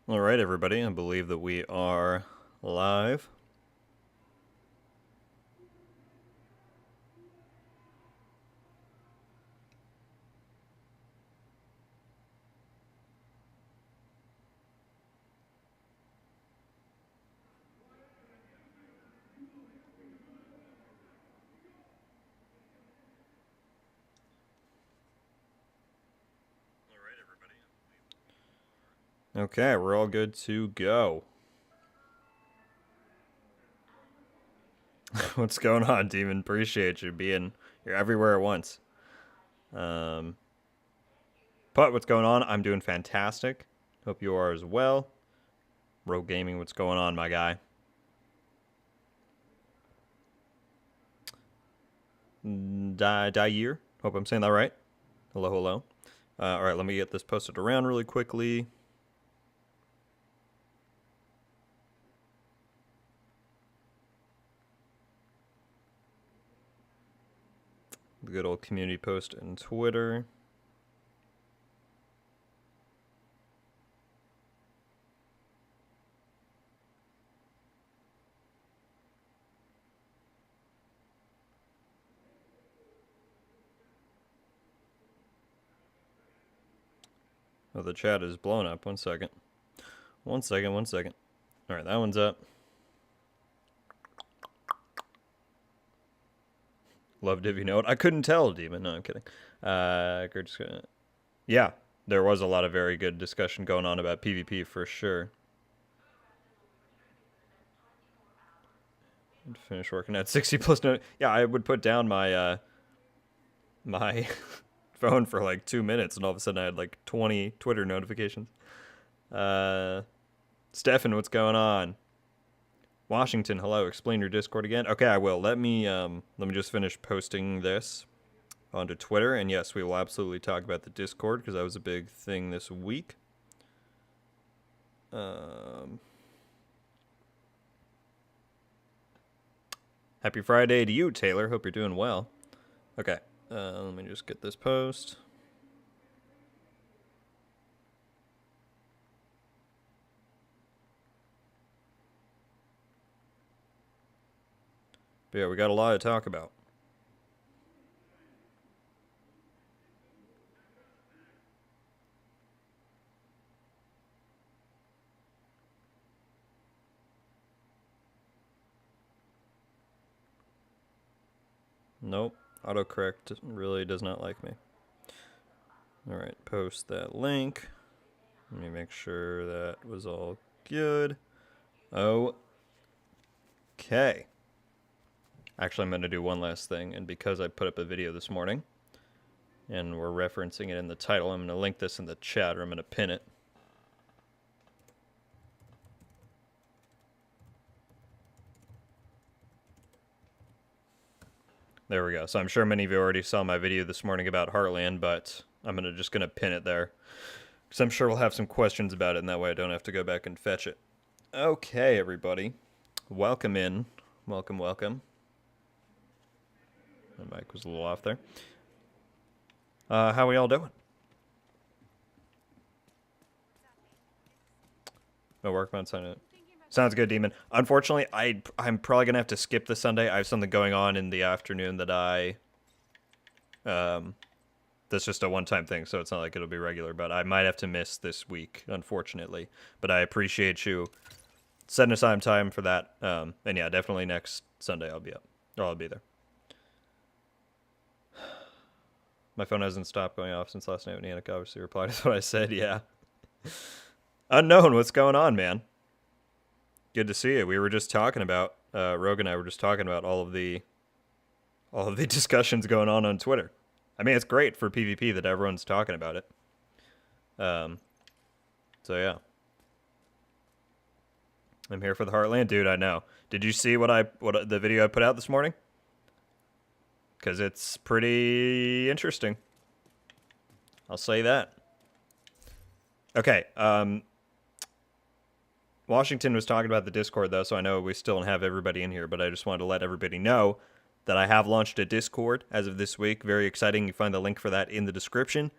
All right, everybody. I believe that we are live. Okay, we're all good to go. What's going on, Demon? Appreciate you being you're everywhere at once. Um, but what's going on? I'm doing fantastic. Hope you are as well. Rogue Gaming, what's going on, my guy? Dyer. Hope I'm saying that right. Hello, hello. All right, let me get this posted around really quickly. The good old community post and Twitter. Oh, the chat is blown up. One second. One second. All right, that one's up. Love Divvy Note. I couldn't tell, Demon. No, I'm kidding. Yeah, there was a lot of very good discussion going on about PvP for sure. Finish working at 60 plus. Yeah, I would put down my my phone for like 2 minutes, and all of a sudden I had like 20 Twitter notifications. Stefan, what's going on? Washington, hello. Explain your Discord again. Okay, I will. Let me just finish posting this onto Twitter, and yes, we will absolutely talk about the Discord because that was a big thing this week. Happy Friday to you, Taylor. Hope you're doing well. Okay, let me just get this post. But yeah, we got a lot to talk about. Nope, autocorrect really does not like me. Alright, post that link. Let me make sure that was all good. Okay. Actually, I'm going to do one last thing, and because I put up a video this morning, and we're referencing it in the title, I'm going to link this in the chat, or I'm going to pin it. There we go. So I'm sure many of you already saw my video this morning about Heartland, but I'm just going to pin it there. Because I'm sure we'll have some questions about it, and that way I don't have to go back and fetch it. Okay, everybody. Welcome in. Welcome. My mic was a little off there. How we all doing? No work on Sunday. Sounds good, Demon. Unfortunately, I'm probably gonna have to skip the Sunday. I have something going on in the afternoon that that's just a one-time thing, so it's not like it'll be regular. But I might have to miss this week, unfortunately. But I appreciate you setting aside time for that. And yeah, definitely next Sunday I'll be up. Or I'll be there. My phone hasn't stopped going off since last night when Yannick obviously replied to what I said. Yeah. Unknown, what's going on, man? Good to see you. We were just talking about Rogue and I were just talking about all of the discussions going on Twitter. I mean, it's great for PvP that everyone's talking about it. So yeah, I'm here for the Heartland, dude. I know. Did you see what the video I put out this morning? Because it's pretty interesting. I'll say that. Okay. Washington was talking about the Discord, though, so I know we still don't have everybody in here, but I just wanted to let everybody know that I have launched a Discord as of this week. Very exciting. You find the link for that in the description.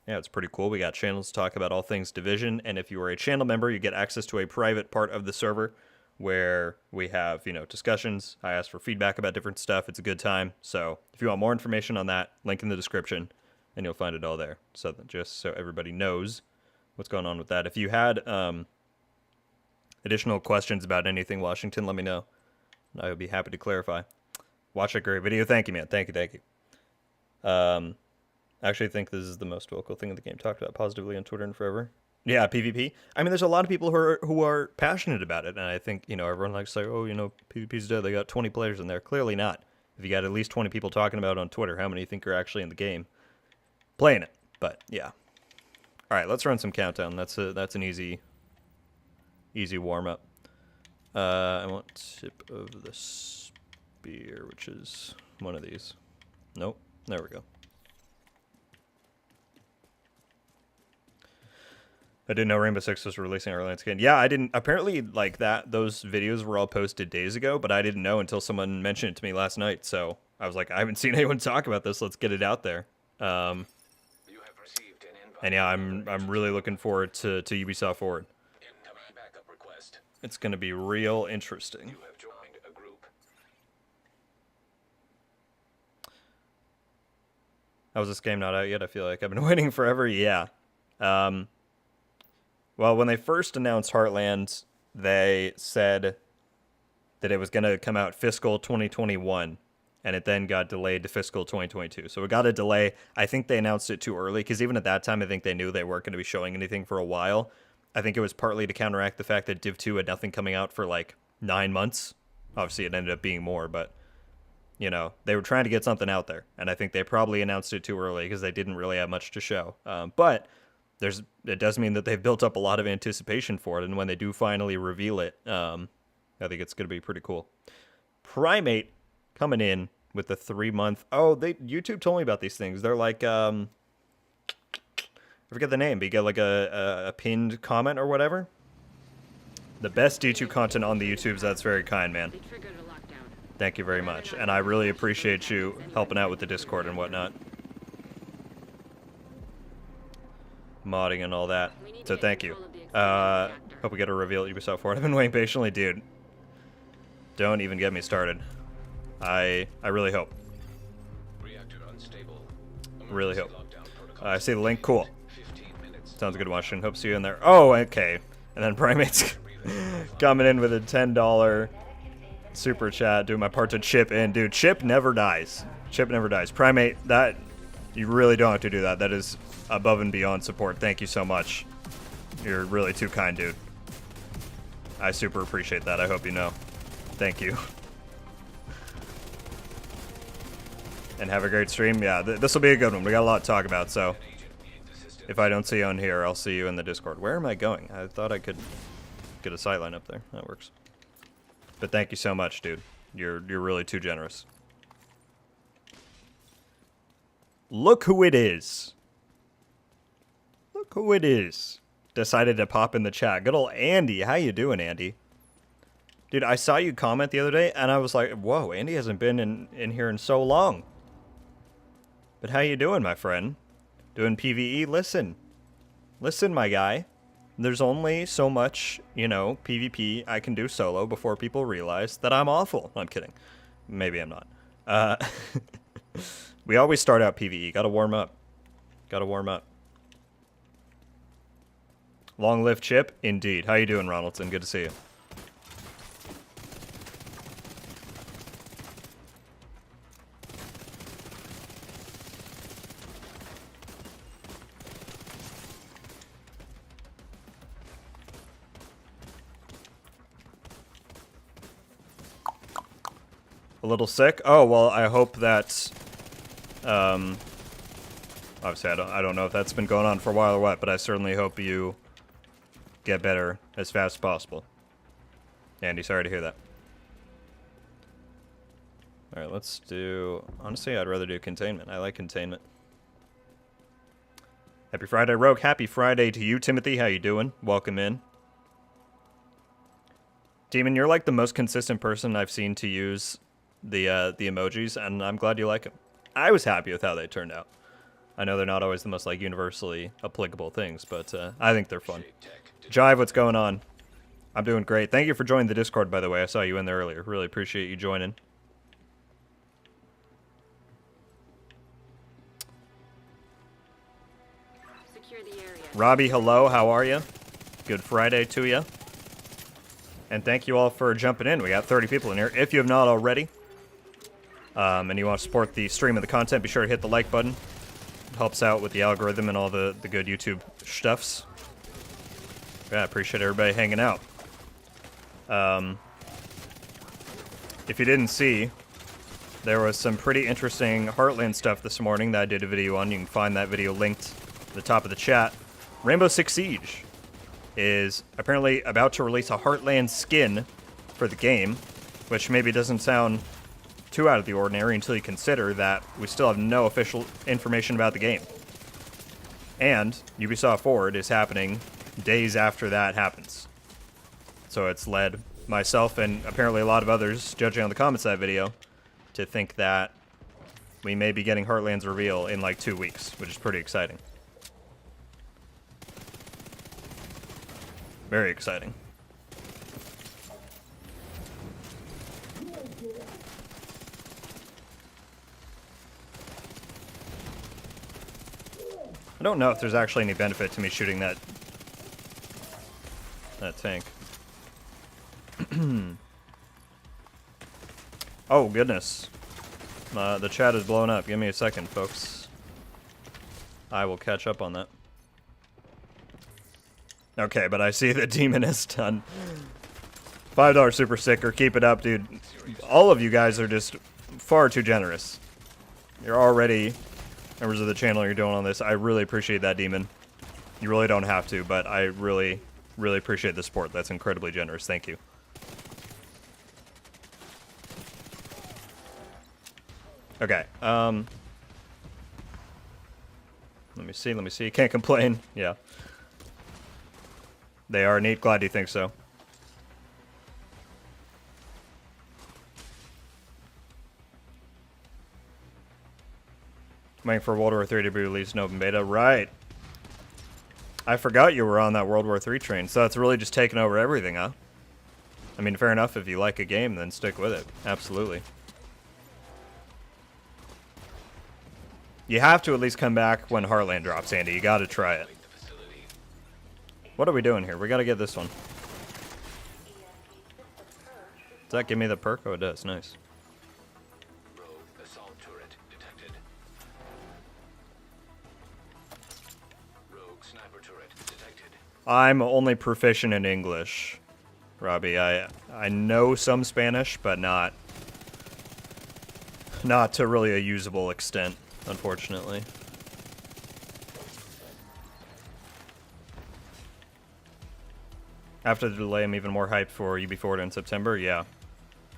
Yeah, it's pretty cool. We got channels to talk about all things Division, and if you are a channel member, you get access to a private part of the server where we have, discussions. I ask for feedback about different stuff. It's a good time. So if you want more information on that, link in the description, and you'll find it all there. So that just so everybody knows what's going on with that. If you had additional questions about anything Washington, let me know. I would be happy to clarify. Watch a great video. Thank you, man. Thank you. I actually think this is the most vocal thing in the game talked about positively on Twitter and forever. Yeah, PvP. I mean, there's a lot of people who are passionate about it, and I think, everyone likes to say, oh, PvP's dead. They got 20 players in there. Clearly not. If you got at least 20 people talking about it on Twitter, how many do you think are actually in the game playing it? But, yeah. All right, let's run some countdown. That's an easy warm-up. I want tip of the spear, which is one of these. Nope. There we go. I didn't know Rainbow Six was releasing Heartland skin. Yeah, I didn't. Apparently, those videos were all posted days ago, but I didn't know until someone mentioned it to me last night. So I was like, I haven't seen anyone talk about this. Let's get it out there. And yeah, I'm really looking forward to Ubisoft Forward. It's gonna be real interesting. How's this game not out yet? I feel like I've been waiting forever. Yeah. Well, when they first announced Heartland, they said that it was going to come out fiscal 2021, and it then got delayed to fiscal 2022. So it got a delay. I think they announced it too early, because even at that time, I think they knew they weren't going to be showing anything for a while. I think it was partly to counteract the fact that Div 2 had nothing coming out for 9 months. Obviously, it ended up being more, but, they were trying to get something out there. And I think they probably announced it too early, because they didn't really have much to show. But it does mean that they've built up a lot of anticipation for it, and when they do finally reveal it, I think it's going to be pretty cool. Primate coming in with the 3-month. Oh, YouTube told me about these things. They're like, I forget the name, but you get a pinned comment or whatever. The best D2 content on the YouTubes. That's very kind, man. Thank you very much, and I really appreciate you helping out with the Discord and whatnot. Modding and all that. So thank you. Hope we get a reveal at Ubisoft Forward. I've been waiting patiently, dude. Don't even get me started. I really hope. Really hope. I see the link. Cool. Sounds good, Washington. Hope to see you in there. Oh, okay. And then Primate's coming in with a $10 super chat, doing my part to chip in. Dude, chip never dies. Chip never dies. Primate, that you really don't have to do that. That is above and beyond support. Thank you so much. You're really too kind, dude. I super appreciate that. I hope you know. Thank you. And have a great stream. Yeah, this will be a good one. We got a lot to talk about, so if I don't see you on here, I'll see you in the Discord. Where am I going? I thought I could get a sightline up there. That works. But thank you so much, dude. You're really too generous. Look who it is. Look who it is. Decided to pop in the chat. Good old Andy. How you doing, Andy? Dude, I saw you comment the other day, and I was like, whoa, Andy hasn't been in here in so long. But how you doing, my friend? Doing PvE? Listen. Listen, my guy. There's only so much, PvP I can do solo before people realize that I'm awful. I'm kidding. Maybe I'm not. We always start out PvE. Gotta warm up. Gotta warm up. Long live Chip? Indeed. How you doing, Ronaldson? Good to see you. A little sick? Oh, well, I hope that, obviously I don't know if that's been going on for a while or what, but I certainly hope you get better as fast as possible. Andy, sorry to hear that. Alright, let's do, honestly, I'd rather do containment. I like containment. Happy Friday, Rogue. Happy Friday to you, Timothy. How you doing? Welcome in. Demon, you're like the most consistent person I've seen to use the emojis, and I'm glad you like them. I was happy with how they turned out. I know they're not always the most like universally applicable things, but I think they're fun. Jive, what's going on? I'm doing great. Thank you for joining the Discord, by the way. I saw you in there earlier. Really appreciate you joining. Secure the area. Robbie, hello. How are you? Good Friday to you. And thank you all for jumping in. We got 30 people in here. If you have not already, and you want to support the stream of the content, be sure to hit the like button. It helps out with the algorithm and all the good YouTube stuffs. Yeah, I appreciate everybody hanging out. If you didn't see, there was some pretty interesting Heartland stuff this morning that I did a video on. You can find that video linked at the top of the chat. Rainbow Six Siege is apparently about to release a Heartland skin for the game, which maybe doesn't sound too out of the ordinary until you consider that we still have no official information about the game. And Ubisoft Forward is happening days after that happens. So it's led myself and apparently a lot of others, judging on the comments of that video, to think that we may be getting Heartland's reveal in like 2 weeks, which is pretty exciting. Very exciting. I don't know if there's actually any benefit to me shooting that tank. Oh, goodness. The chat is blowing up. Give me a second, folks. I will catch up on that. Okay, but I see the demon is done. $5 super sticker. Keep it up, dude. All of you guys are just far too generous. You're already members of the channel. You're doing on this. I really appreciate that, demon. You really don't have to, but I really appreciate the support. That's incredibly generous. Thank you. Okay. Let me see. Can't complain. Yeah. They are neat. Glad you think so. Waiting for World War III to be released in open beta. Right. I forgot you were on that World War III train, so that's really just taking over everything, huh? I mean, fair enough. If you like a game, then stick with it. Absolutely. You have to at least come back when Heartland drops, Andy. You gotta try it. What are we doing here? We gotta get this one. Does that give me the perk? Oh, it does. Nice. Rogue assault turret detected. Rogue sniper turret detected. I'm only proficient in English, Robbie. I know some Spanish, but not to really a usable extent, unfortunately. After the delay, I'm even more hyped for UB Forward in September. Yeah.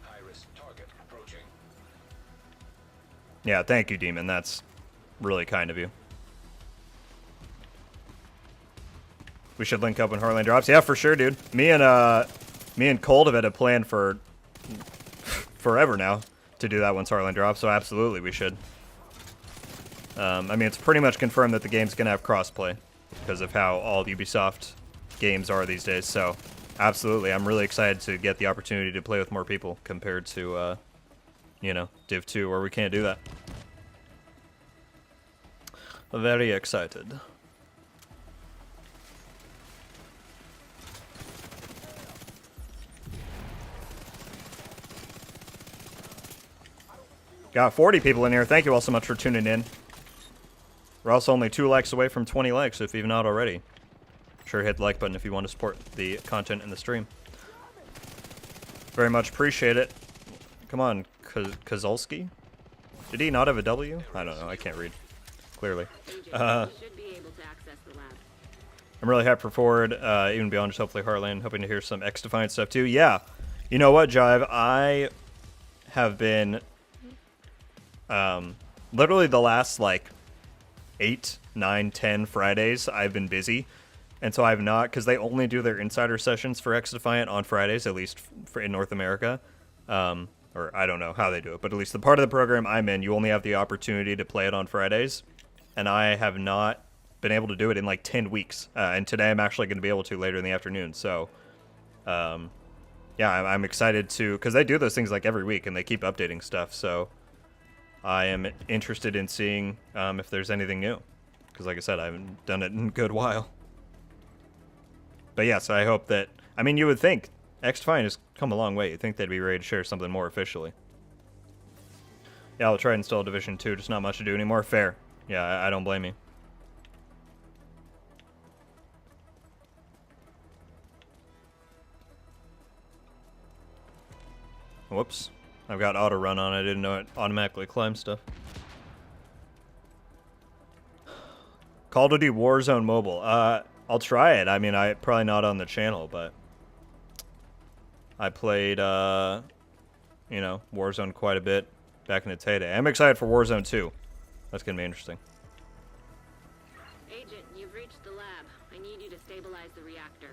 High-risk target approaching. Yeah, thank you, Demon. That's really kind of you. We should link up when Heartland drops. Yeah, for sure, dude. Me and Cold have had a plan for forever now to do that once Heartland drops, so absolutely we should. I mean, it's pretty much confirmed that the game's going to have crossplay because of how all Ubisoft games are these days, so absolutely. I'm really excited to get the opportunity to play with more people compared to, you know, Div 2, where we can't do that. Very excited. Got 40 people in here. Thank you all so much for tuning in. We're also only 2 likes away from 20 likes, if you've not already. Sure, hit the like button if you want to support the content in the stream. Very much appreciate it. Come on, Kozulski? Did he not have a W? I don't know. I can't read. Clearly. I'm really hyped for Forward, even beyond just hopefully Heartland. Hoping to hear some X-Defiant stuff too. Yeah. You know what, Jive? I have been literally the last like 8, 9, 10 Fridays I've been busy. And so I've not, because they only do their insider sessions for X-Defiant on Fridays, at least for in North America. Or I don't know how they do it, but at least the part of the program I'm in, you only have the opportunity to play it on Fridays. and I have not been able to do it in like 10 weeks. And today I'm actually going to be able to later in the afternoon. So, yeah, I'm excited to, because they do those things like every week and they keep updating stuff. So I am interested in seeing if there's anything new. Because like I said, I haven't done it in a good while. But yes, I hope that, I mean, you would think XDefiant has come a long way. You'd think they'd be ready to share something more officially. Yeah, I'll try to install Division 2, just not much to do anymore. Fair. Yeah, I don't blame you. Whoops. I've got auto run on. I didn't know it automatically climbs stuff. Call of Duty Warzone Mobile. I'll try it. I mean, I probably not on the channel, but I played, you know, Warzone quite a bit back in its heyday. I'm excited for Warzone 2. That's gonna be interesting. Agent, you've reached the lab. I need you to stabilize the reactor.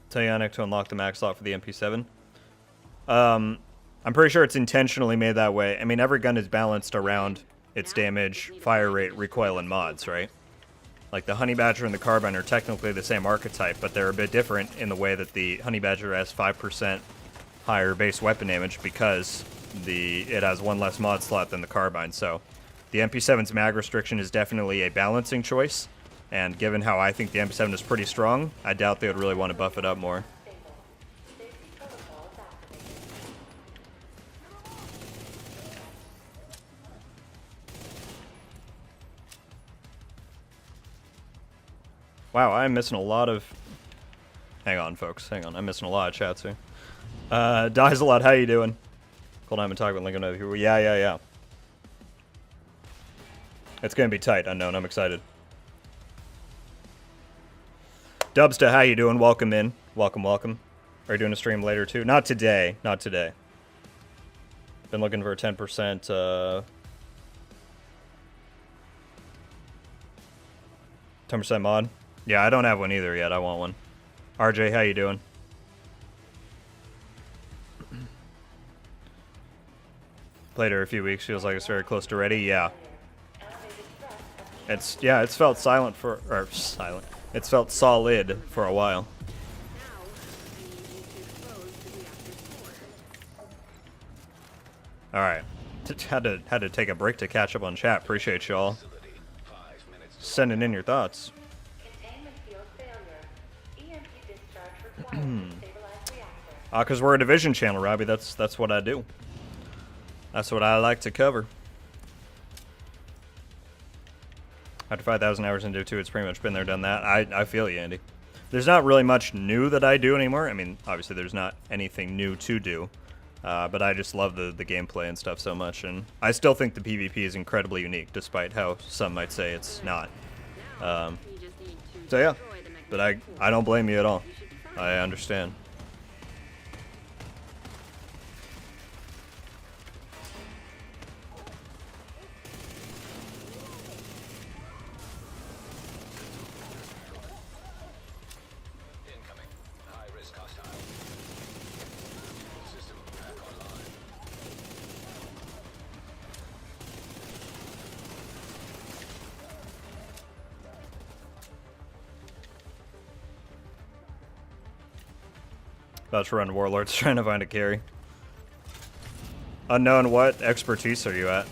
Tell Yannick to unlock the max slot for the MP7. I'm pretty sure it's intentionally made that way. I mean, every gun is balanced around its damage, fire rate, recoil, and mods, right? Like the Honey Badger and the Carbine are technically the same archetype, but they're a bit different in the way that the Honey Badger has 5% higher base weapon damage because it has one less mod slot than the Carbine. So the MP7's mag restriction is definitely a balancing choice. And given how I think the MP7 is pretty strong, I doubt they would really want to buff it up more. Wow, I'm missing a lot of... Hang on, folks. Hang on. I'm missing a lot of chats here. Dies a lot. How you doing? Cold time and talk about Lincoln over here. Yeah. It's going to be tight, Unknown. I'm excited. Dubsta, how you doing? Welcome in. Welcome. Are you doing a stream later too? Not today. Been looking for a 10%, 10% mod. Yeah, I don't have one either yet. I want one. RJ, how you doing? Played her a few weeks. Feels like it's very close to ready. Yeah. It's felt silent for, or silent. It's felt solid for a while. All right. Had to take a break to catch up on chat. Appreciate y'all sending in your thoughts. Because we're a Division channel, Robbie. That's what I do. That's what I like to cover. After 5,000 hours into 2, it's pretty much been there, done that. I feel you, Andy. There's not really much new that I do anymore. I mean, obviously there's not anything new to do. But I just love the gameplay and stuff so much. And I still think the PvP is incredibly unique, despite how some might say it's not. So yeah, but I don't blame you at all. I understand. About to run Warlords, trying to find a carry. Unknown, what expertise are you at?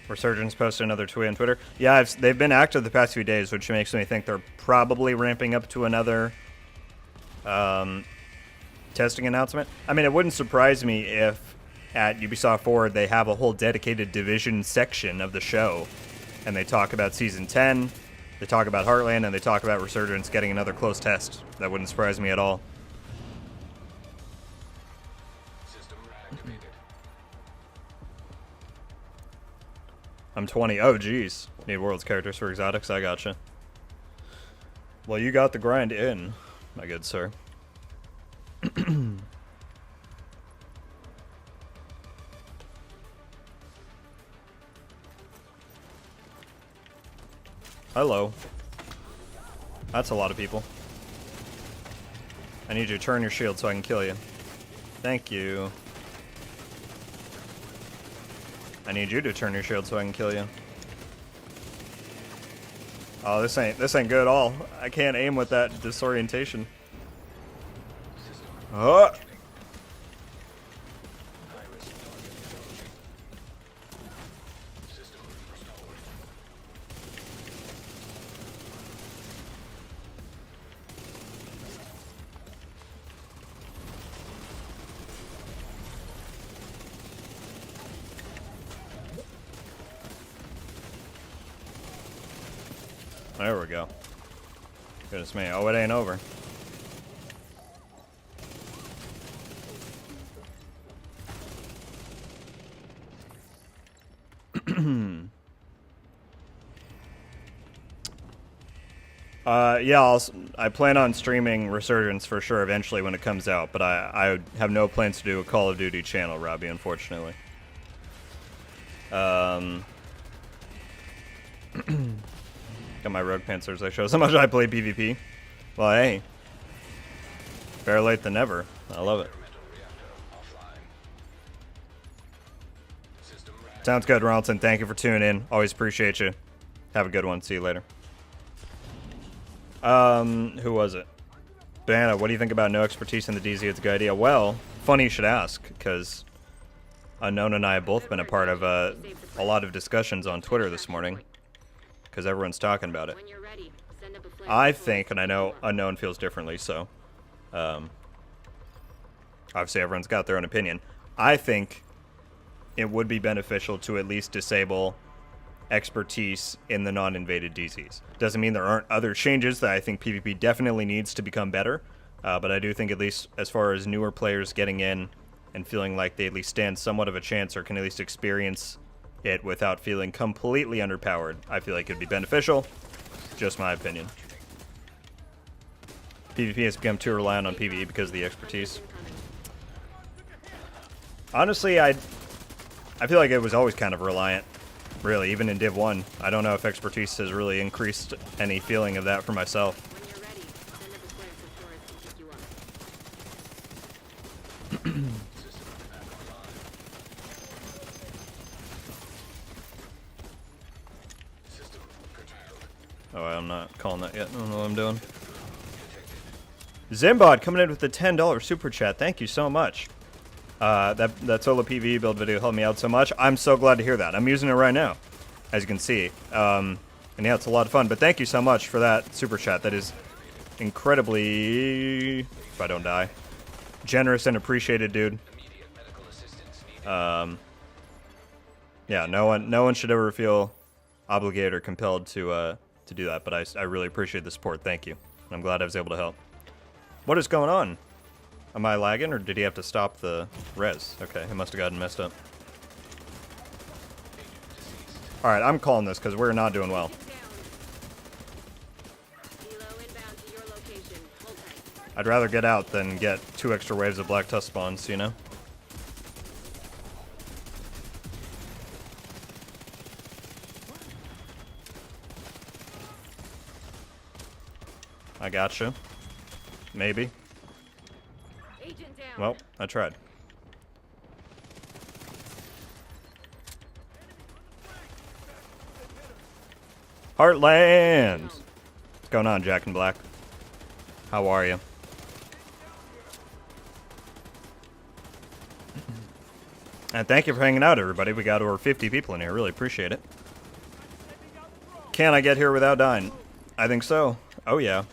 Resurgence posted another tweet on Twitter. Yeah, they've been active the past few days, which makes me think they're probably ramping up to another testing announcement. I mean, it wouldn't surprise me if at Ubisoft Forward they have a whole dedicated Division section of the show, and they talk about Season 10, they talk about Heartland, and they talk about Resurgence getting another close test. That wouldn't surprise me at all. System activated. I'm 20. Oh, geez. Need World's characters for exotics? I gotcha. Well, you got the grind in, my good sir. Hello. That's a lot of people. I need you to turn your shield so I can kill you. Thank you. I need you to turn your shield so I can kill you. Oh, this ain't good at all. I can't aim with that disorientation. Oh! There we go. Goodness me. Oh, it ain't over. Yeah, I plan on streaming Resurgence for sure eventually when it comes out, but I have no plans to do a Call of Duty channel, Robbie, unfortunately. Got my Rogue Panzers. I show so much I play PvP. Well, hey. Better late than never. I love it. Sounds good, Ronaldson. Thank you for tuning in. Always appreciate you. Have a good one. See you later. Who was it? Banana, what do you think about no expertise in the DZ? It's a good idea. Well, funny you should ask, because Unknown and I have both been a part of a lot of discussions on Twitter this morning, because everyone's talking about it. I think, and I know Unknown feels differently, so obviously everyone's got their own opinion. I think it would be beneficial to at least disable expertise in the non-invaded DZs. Doesn't mean there aren't other changes that I think PvP definitely needs to become better, but I do think at least as far as newer players getting in and feeling like they at least stand somewhat of a chance or can at least experience it without feeling completely underpowered, I feel like it would be beneficial. Just my opinion. PvP has become too reliant on PvE because of the expertise. Honestly, I feel like it was always kind of reliant. Really, even in Div 1. I don't know if expertise has really increased any feeling of that for myself. Oh, I'm not calling that yet. I don't know what I'm doing. Zimbod coming in with the $10 super chat. Thank you so much. That solo PvE build video helped me out so much. I'm so glad to hear that. I'm using it right now, as you can see. And yeah, it's a lot of fun. But thank you so much for that super chat. That is incredibly, if I don't die, generous and appreciated, dude. Yeah, no one should ever feel obligated or compelled to do that. But I really appreciate the support. Thank you. I'm glad I was able to help. What is going on? Am I lagging, or did he have to stop the res? Okay, he must have gotten messed up. Alright, I'm calling this because we're not doing well. I'd rather get out than get 2 extra waves of Black Tusk spawns, you know? I gotcha. Maybe. Well, I tried. Heartland! What's going on, Jack and Black? How are you? And thank you for hanging out, everybody. We got over 50 people in here. Really appreciate it. Can I get here without dying? I think so. Oh, yeah.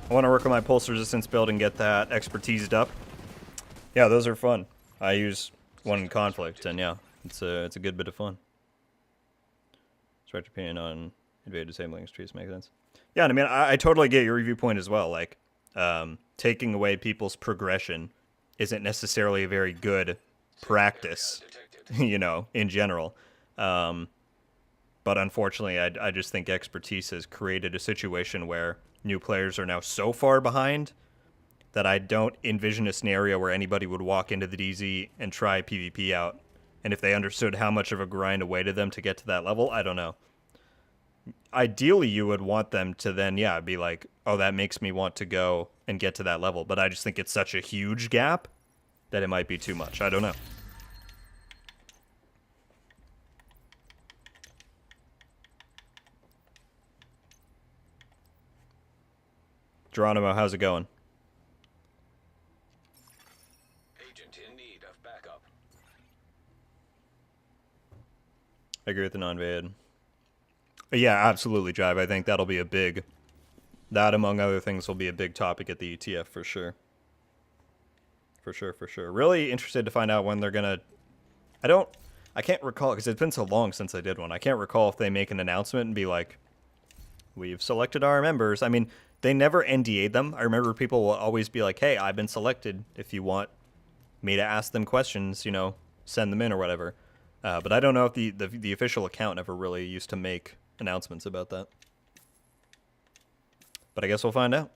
I want to work on my pulse resistance build and get that expertised up. Yeah, those are fun. I use one in conflict, and yeah, it's a good bit of fun. Stretch opinion on invade disabling trees makes sense. Yeah, and I mean, I totally get your viewpoint as well. Like, taking away people's progression isn't necessarily a very good practice, you know, in general. But unfortunately, I just think expertise has created a situation where new players are now so far behind that I don't envision a scenario where anybody would walk into the DZ and try PvP out. And if they understood how much of a grind awaited them to get to that level, I don't know. ideally you would want them to then, yeah, be like, oh, that makes me want to go and get to that level. But I just think it's such a huge gap that it might be too much. I don't know. Geronimo, how's it going? Agent in need of backup. I agree with the non-vid. Yeah, absolutely, Jive. I think that'll be a big... That, among other things, will be a big topic at the ETF for sure. For sure, for sure. Really interested to find out when they're gonna... I can't recall, because it's been so long since I did one. I can't recall if they make an announcement and be like, we've selected our members. I mean, they never NDA'd them. I remember people will always be like, hey, I've been selected. If you want me to ask them questions, you know, send them in or whatever. But I don't know if the official account never really used to make announcements about that. But I guess we'll find out.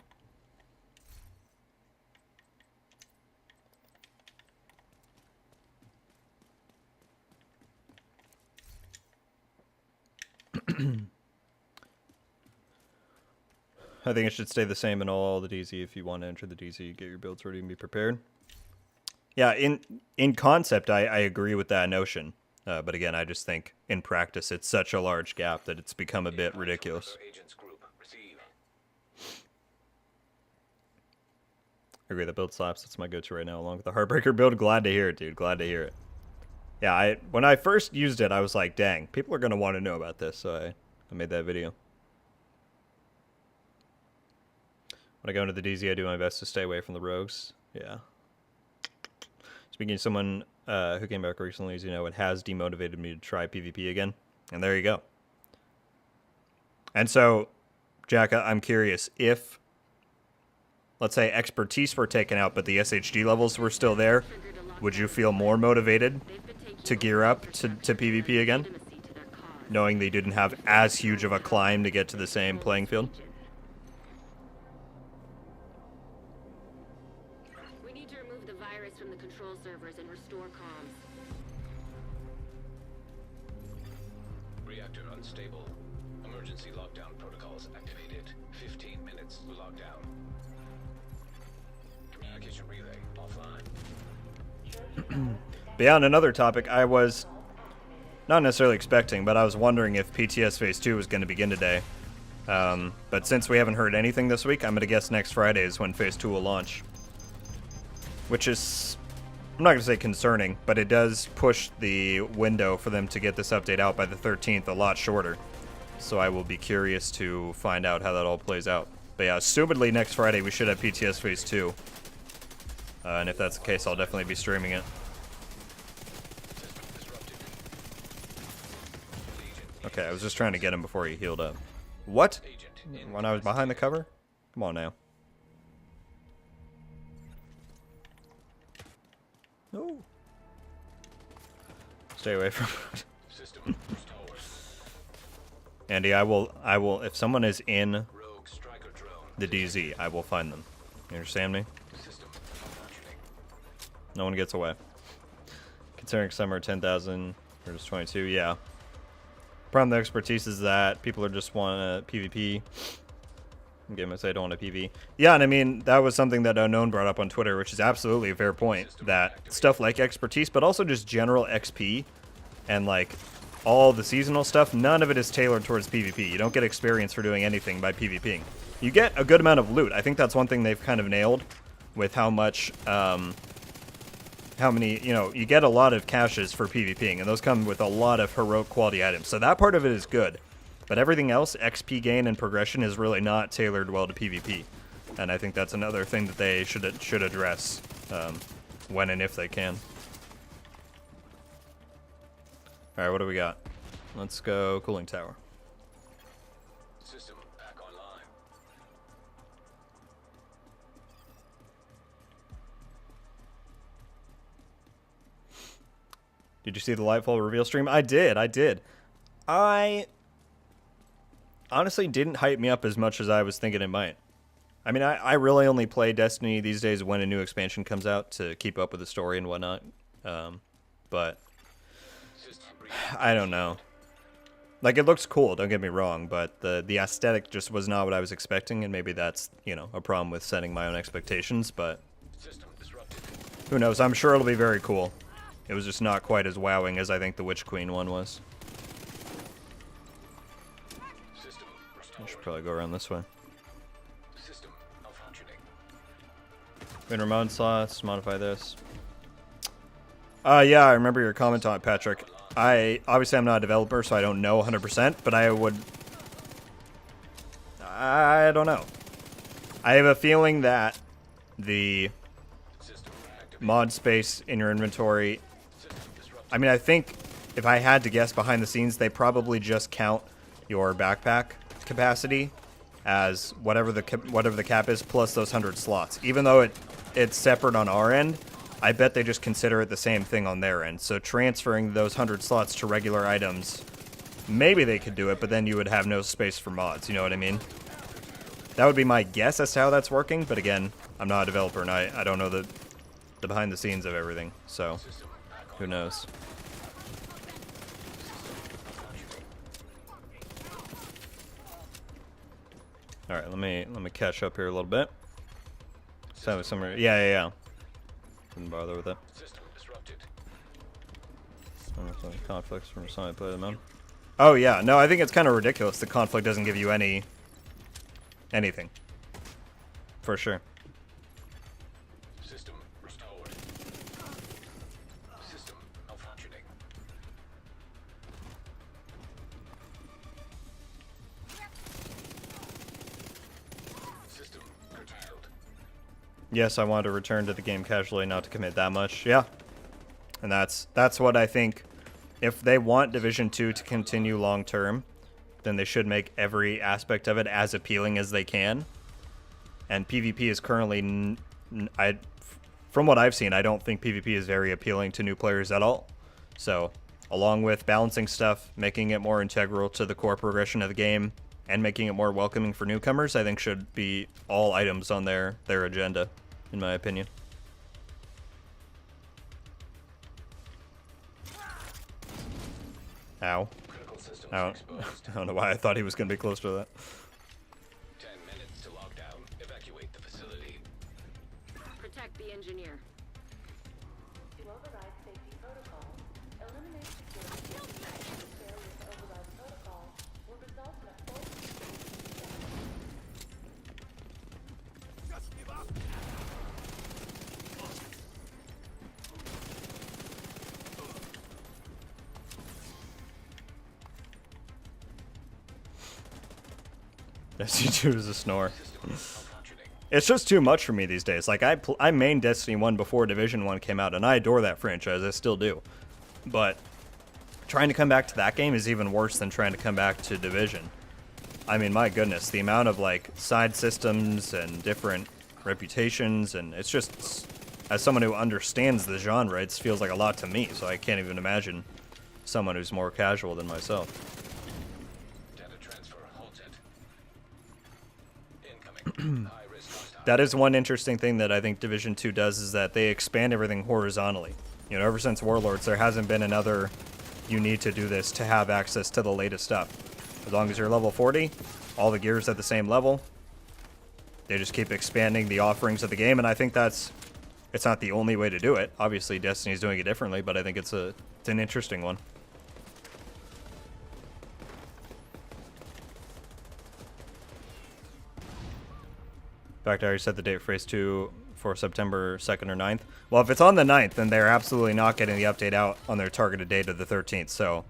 I think it should stay the same in all the DZ. If you want to enter the DZ, get your builds ready and be prepared. Yeah, in concept, I agree with that notion. But again, I just think in practice, it's such a large gap that it's become a bit ridiculous. Agents group. Receive. I agree, the build slaps. That's my go-to right now, along with the Heartbreaker build. Glad to hear it, dude. Glad to hear it. Yeah, when I first used it, I was like, dang, people are going to want to know about this, so I made that video. When I go into the DZ, I do my best to stay away from the rogues. Yeah. Speaking of someone who came back recently, as you know, it has demotivated me to try PvP again. And there you go. And so, Jack, I'm curious, if, let's say, expertise were taken out, but the SHD levels were still there, would you feel more motivated to gear up to PvP again, knowing they didn't have as huge of a climb to get to the same playing field? We need to remove the virus from the control servers and restore comms. Reactor unstable. Emergency lockdown protocols activated. 15 minutes lockdown. Communication relay offline. Beyond another topic, I was not necessarily expecting, but I was wondering if PTS Phase 2 was going to begin today. But since we haven't heard anything this week, I'm going to guess next Friday is when Phase 2 will launch. Which is, I'm not going to say concerning, but it does push the window for them to get this update out by the 13th a lot shorter. So I will be curious to find out how that all plays out. But yeah, assumedly next Friday we should have PTS Phase 2. And if that's the case, I'll definitely be streaming it. Okay, I was just trying to get him before he healed up. What? When I was behind the cover? Come on now. No. Stay away from it. System restored. Andy, I will, if someone is in Rogue striker drone. the DZ, I will find them. You understand me? System malfunctioning. No one gets away. Considering some are 10,000, or just 22, yeah. Problem with expertise is that people are just want to PvP. Game I say I don't want to PV. Yeah, and I mean, that was something that Unknown brought up on Twitter, which is absolutely a fair point. That stuff like expertise, but also just general XP and like all the seasonal stuff, none of it is tailored towards PvP. You don't get experience for doing anything by PvPing. You get a good amount of loot. I think that's one thing they've kind of nailed with how much, how many, you know, you get a lot of caches for PvPing, and those come with a lot of heroic quality items. So that part of it is good. But everything else, XP gain and progression, is really not tailored well to PvP. And I think that's another thing that they should address when and if they can. Alright, what do we got? Let's go cooling tower. System back online. Did you see the Lightfall reveal stream? I did. I honestly didn't hype me up as much as I was thinking it might. I mean, I really only play Destiny these days when a new expansion comes out to keep up with the story and whatnot. But I don't know. Like, it looks cool, don't get me wrong, but the aesthetic just was not what I was expecting, and maybe that's, you know, a problem with setting my own expectations, but System disrupted. who knows? I'm sure it'll be very cool. It was just not quite as wowing as I think the Witch Queen one was. System I restored. should probably go around this way. System malfunctioning. Winter mod slots, modify this. Yeah, I remember your comment on it, Patrick. Obviously I'm not a developer, so I don't know 100%, but I don't know. I have a feeling that the System activated. mod space in your inventory, System disrupted. I mean, I think if I had to guess behind the scenes, they probably just count your backpack capacity as whatever the cap is plus those 100 slots. Even though it's separate on our end, I bet they just consider it the same thing on their end. So transferring those 100 slots to regular items, maybe they could do it, but then you would have no space for mods, you know what I mean? That would be my guess as to how that's working, but again, I'm not a developer and I don't know the behind the scenes of everything, so System back who knows? Alright, let me catch up here a little bit. So somewhere, yeah. Didn't bother with it. System disrupted. Conflicts from somebody play them on. Oh yeah, no, I think it's kind of ridiculous that conflict doesn't give you anything. For sure. System restored. System malfunctioning. System curtailed. Yes, I want to return to the game casually, not to commit that much. Yeah. And that's what I think. If they want Division 2 to continue long term, then they should make every aspect of it as appealing as they can. And PvP is currently, from what I've seen, I don't think PvP is very appealing to new players at all. So, along with balancing stuff, making it more integral to the core progression of the game, and making it more welcoming for newcomers, I think should be all items on their agenda, in my opinion. Ow. Critical systems I don't, exposed. I don't know why I thought he was going to be close to that. 10 minutes to lockdown. Evacuate the facility. Protect the engineer. To override safety protocols, eliminate security issues. Failure to override protocols will result in a full SC2 is a snore. System malfunctioning. It's just too much for me these days. Like, I mained Destiny 1 before Division 1 came out, and I adore that franchise. I still do. But trying to come back to that game is even worse than trying to come back to Division. I mean, my goodness, the amount of, like, side systems and different reputations, and it's just, as someone who understands the genre, it feels like a lot to me, so I can't even imagine someone who's more casual than myself. Data transfer halted. Incoming. High risk hostile. That is one interesting thing that I think Division 2 does, is that they expand everything horizontally. You know, ever since Warlords, there hasn't been another you need to do this to have access to the latest stuff. As long as you're level 40, all the gear's at the same level. They just keep expanding the offerings of the game, and I think it's not the only way to do it. Obviously, Destiny's doing it differently, but I think it's an interesting one. In fact, I already set the date for Phase 2 for September 2nd or 9th. Well, if it's on the 9th, then they're absolutely not getting the update out on their targeted date of the 13th, so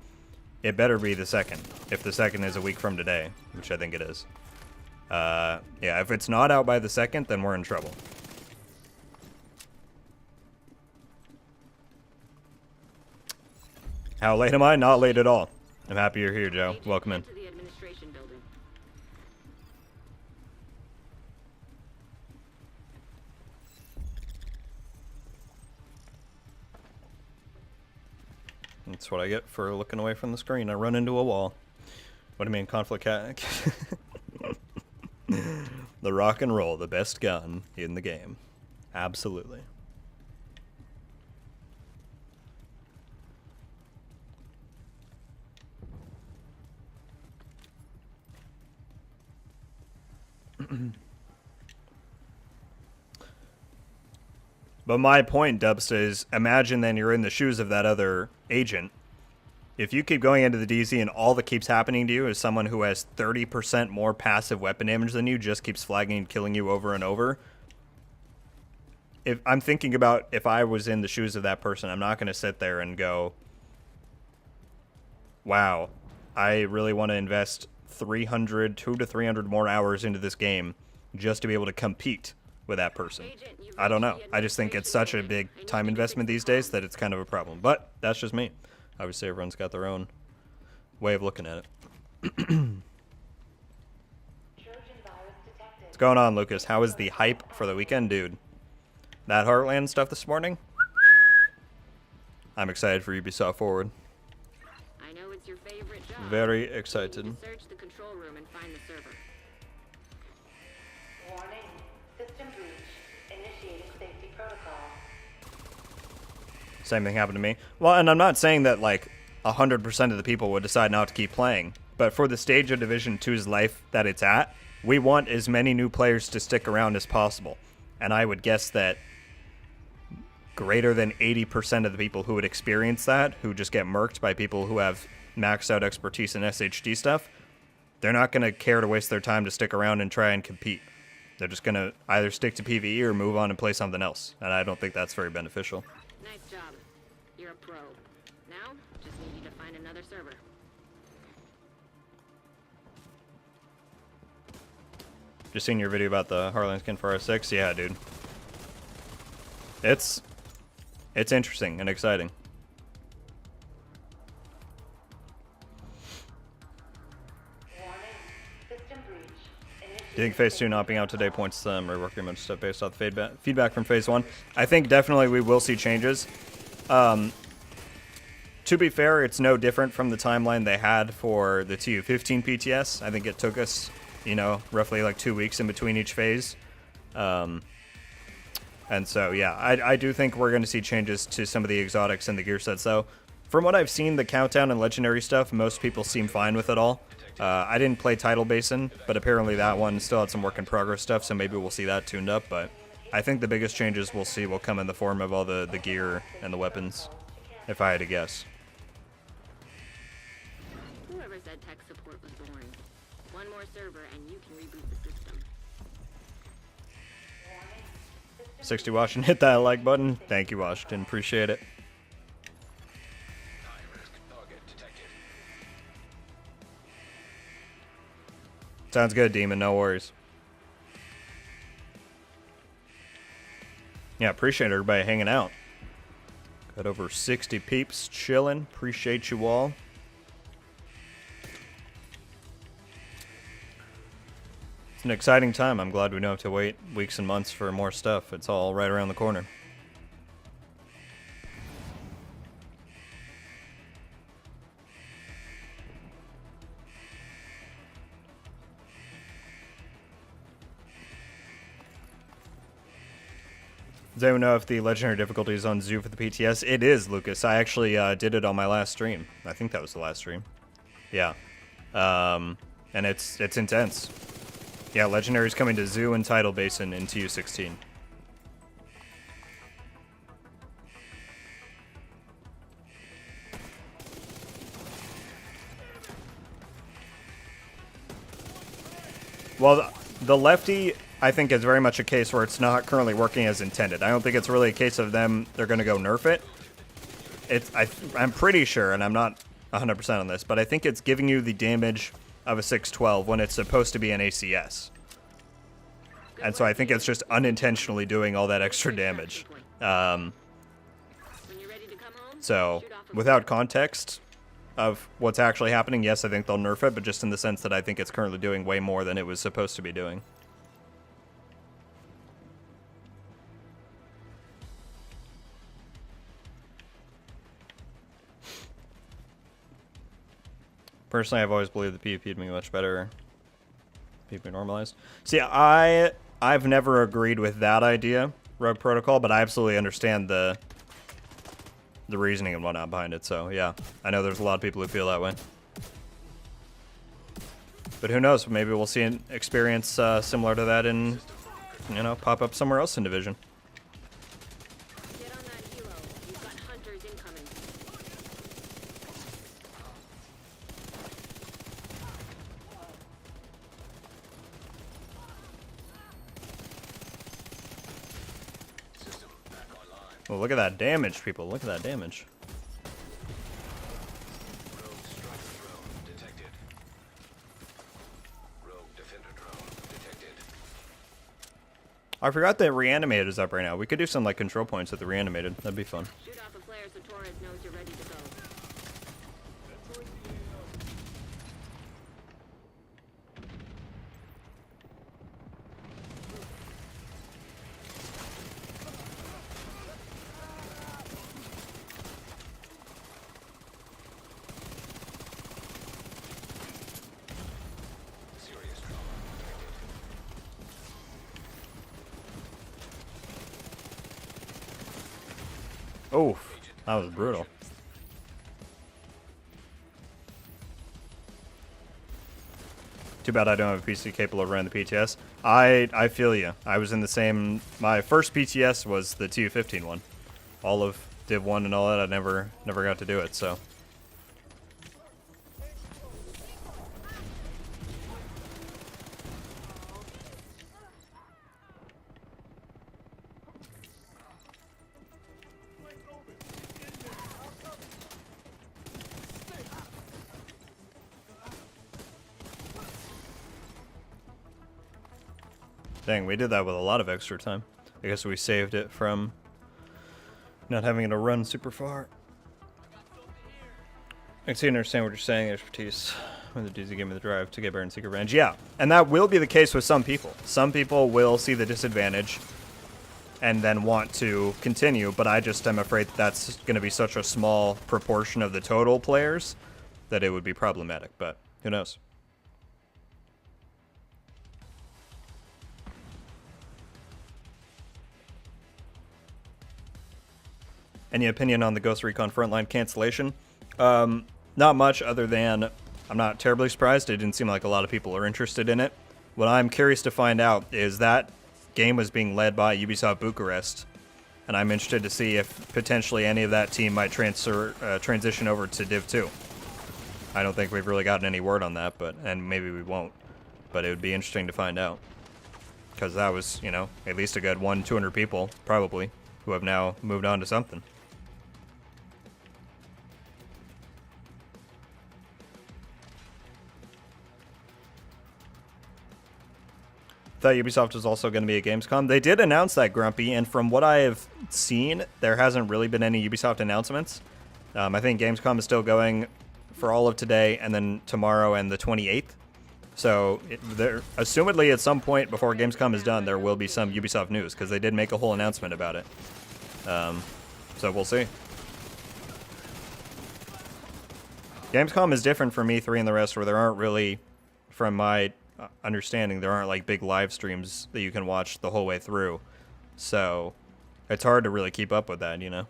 it better be the 2nd, if the 2nd is a week from today, which I think it is. Yeah, if it's not out by the 2nd, then we're in trouble. How late am I? Not late at all. I'm happy you're here, Joe. Agent, Welcome in. head to the administration building. That's what I get for looking away from the screen. I run into a wall. What do you mean, conflict cat? The rock and roll, the best gun in the game. Absolutely. But my point, Dubsta, is imagine then you're in the shoes of that other agent. If you keep going into the DZ and all that keeps happening to you is someone who has 30% more passive weapon damage than you just keeps flagging and killing you over and over. If I'm thinking about if I was in the shoes of that person, I'm not going to sit there and go, wow, I really want to invest 200 to 300 more hours into this game just to be able to compete with that person. I don't know. I just think it's such a big time investment these days that it's kind of a problem. But that's just me. Obviously, everyone's got their own way of looking at it. What's going on, Lucas? How is the hype for the weekend, dude? That Heartland stuff this morning? I'm excited for Ubisoft Forward. I know it's your favorite job. Very excited. You need to search the control room and find the server. Warning. System breach. Initiating safety protocol. Same thing happened to me. Well, and I'm not saying that, like, 100% of the people would decide not to keep playing. But for the stage of Division 2's life that it's at, we want as many new players to stick around as possible. And I would guess that greater than 80% of the people who would experience that, who just get murked by people who have maxed out expertise in SHD stuff, they're not going to care to waste their time to stick around and try and compete. They're just going to either stick to PvE or move on and play something else. And I don't think that's very beneficial. Nice job. You're a pro. Now, just need you to find another server. Just seen your video about the Heartland skin for R6. Yeah, dude. It's interesting and exciting. Warning. System breach. Do you think Phase 2 not being out today points to them reworking much stuff based off the feedback from Phase 1? I think definitely we will see changes. To be fair, it's no different from the timeline they had for the TU15 PTS. I think it took us, you know, roughly like 2 weeks in between each phase. And so, yeah, I do think we're going to see changes to some of the exotics and the gear sets, though. From what I've seen, the countdown and legendary stuff, most people seem fine with it all. I didn't play Tidal Basin, but apparently that one still had some work in progress stuff, so maybe we'll see that tuned up. But I think the biggest changes we'll see will come in the form of all the gear and the weapons, if I had to guess. Whoever said tech support was boring. One more server and you can reboot the system. 60 Washington, hit that like button. Thank you, Washington. Appreciate it. High-risk target detected. Sounds good, Demon. No worries. Yeah, appreciate everybody hanging out. Got over 60 peeps chilling. Appreciate you all. It's an exciting time. I'm glad we don't have to wait weeks and months for more stuff. It's all right around the corner. Does anyone know if the legendary difficulty is on Zoo for the PTS? It is, Lucas. I actually did it on my last stream. I think that was the last stream. Yeah. And it's intense. Yeah, legendary's coming to Zoo and Tidal Basin in TU16. Well, the lefty, I think, is very much a case where it's not currently working as intended. I don't think it's really a case of them, they're going to go nerf it. I'm pretty sure, and I'm not 100% on this, but I think it's giving you the damage of a 612 when it's supposed to be an ACS. And so I think it's just unintentionally doing all that extra damage. So, without context of what's actually happening, yes, I think they'll nerf it, but just in the sense that I think it's currently doing way more than it was supposed to be doing. Personally, I've always believed the PvP would be much better. PvP normalized. See, I've never agreed with that idea, Rogue Protocol, but I absolutely understand the reasoning and whatnot behind it. So yeah, I know there's a lot of people who feel that way. But who knows? Maybe we'll see an experience similar to that in, you know, pop up somewhere else in Division. Get on that helo. You've got hunters incoming. System back online. Well, look at that damage, people. Look at that damage. Rogue striker drone detected. Rogue defender drone detected. I forgot that Reanimated is up right now. We could do some like control points at the Reanimated. That'd be fun. Shoot off a flare so Torres knows you're ready to go. Serious trauma detected. Oh, that was brutal. Too bad I don't have a PC capable of running the PTS. I feel you. I was in the same. My first PTS was the TU15 one. All of Div 1 and all that. I never got to do it. So. Dang, we did that with a lot of extra time. I guess we saved it from not having to run super far. I can see and understand what you're saying, expertise. When the DZ gave me the drive to get better and seek revenge. Yeah, and that will be the case with some people. Some people will see the disadvantage and then want to continue, but I just am afraid that that's going to be such a small proportion of the total players that it would be problematic, but who knows? Any opinion on the Ghost Recon Frontline cancellation? Not much, other than I'm not terribly surprised. It didn't seem like a lot of people are interested in it. What I'm curious to find out is that game was being led by Ubisoft Bucharest, and I'm interested to see if potentially any of that team might transition over to Div 2. I don't think we've really gotten any word on that, and maybe we won't. But it would be interesting to find out, because that was, you know, at least a good 200 people probably who have now moved on to something. Thought Ubisoft was also going to be at Gamescom. They did announce that, Grumpy, and from what I have seen, there hasn't really been any Ubisoft announcements. I think Gamescom is still going for all of today and then tomorrow and the 28th. So, assumedly at some point before Gamescom is done, there will be some Ubisoft news, because they did make a whole announcement about it. So we'll see. Gamescom is different from E3 and the rest, where there aren't really, from my understanding, there aren't like big live streams that you can watch the whole way through. So it's hard to really keep up with that, you know?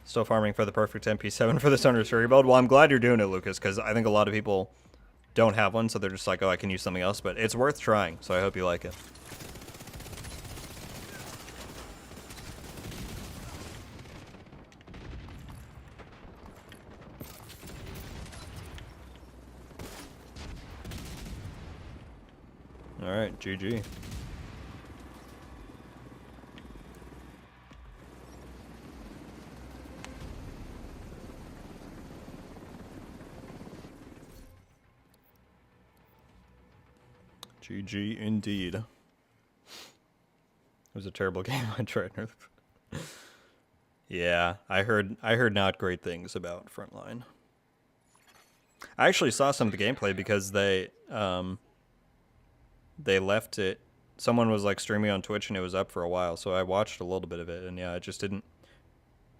Still farming for the perfect MP7 for the Thunder Fury build. Well, I'm glad you're doing it, Lucas, because I think a lot of people don't have one, so they're just like, oh, I can use something else. But it's worth trying, so I hope you like it. All right, GG. GG indeed. It was a terrible game. I tried. Yeah, I heard not great things about Frontline. I actually saw some of the gameplay because they left it. Someone was like streaming on Twitch and it was up for a while, so I watched a little bit of it, and yeah, it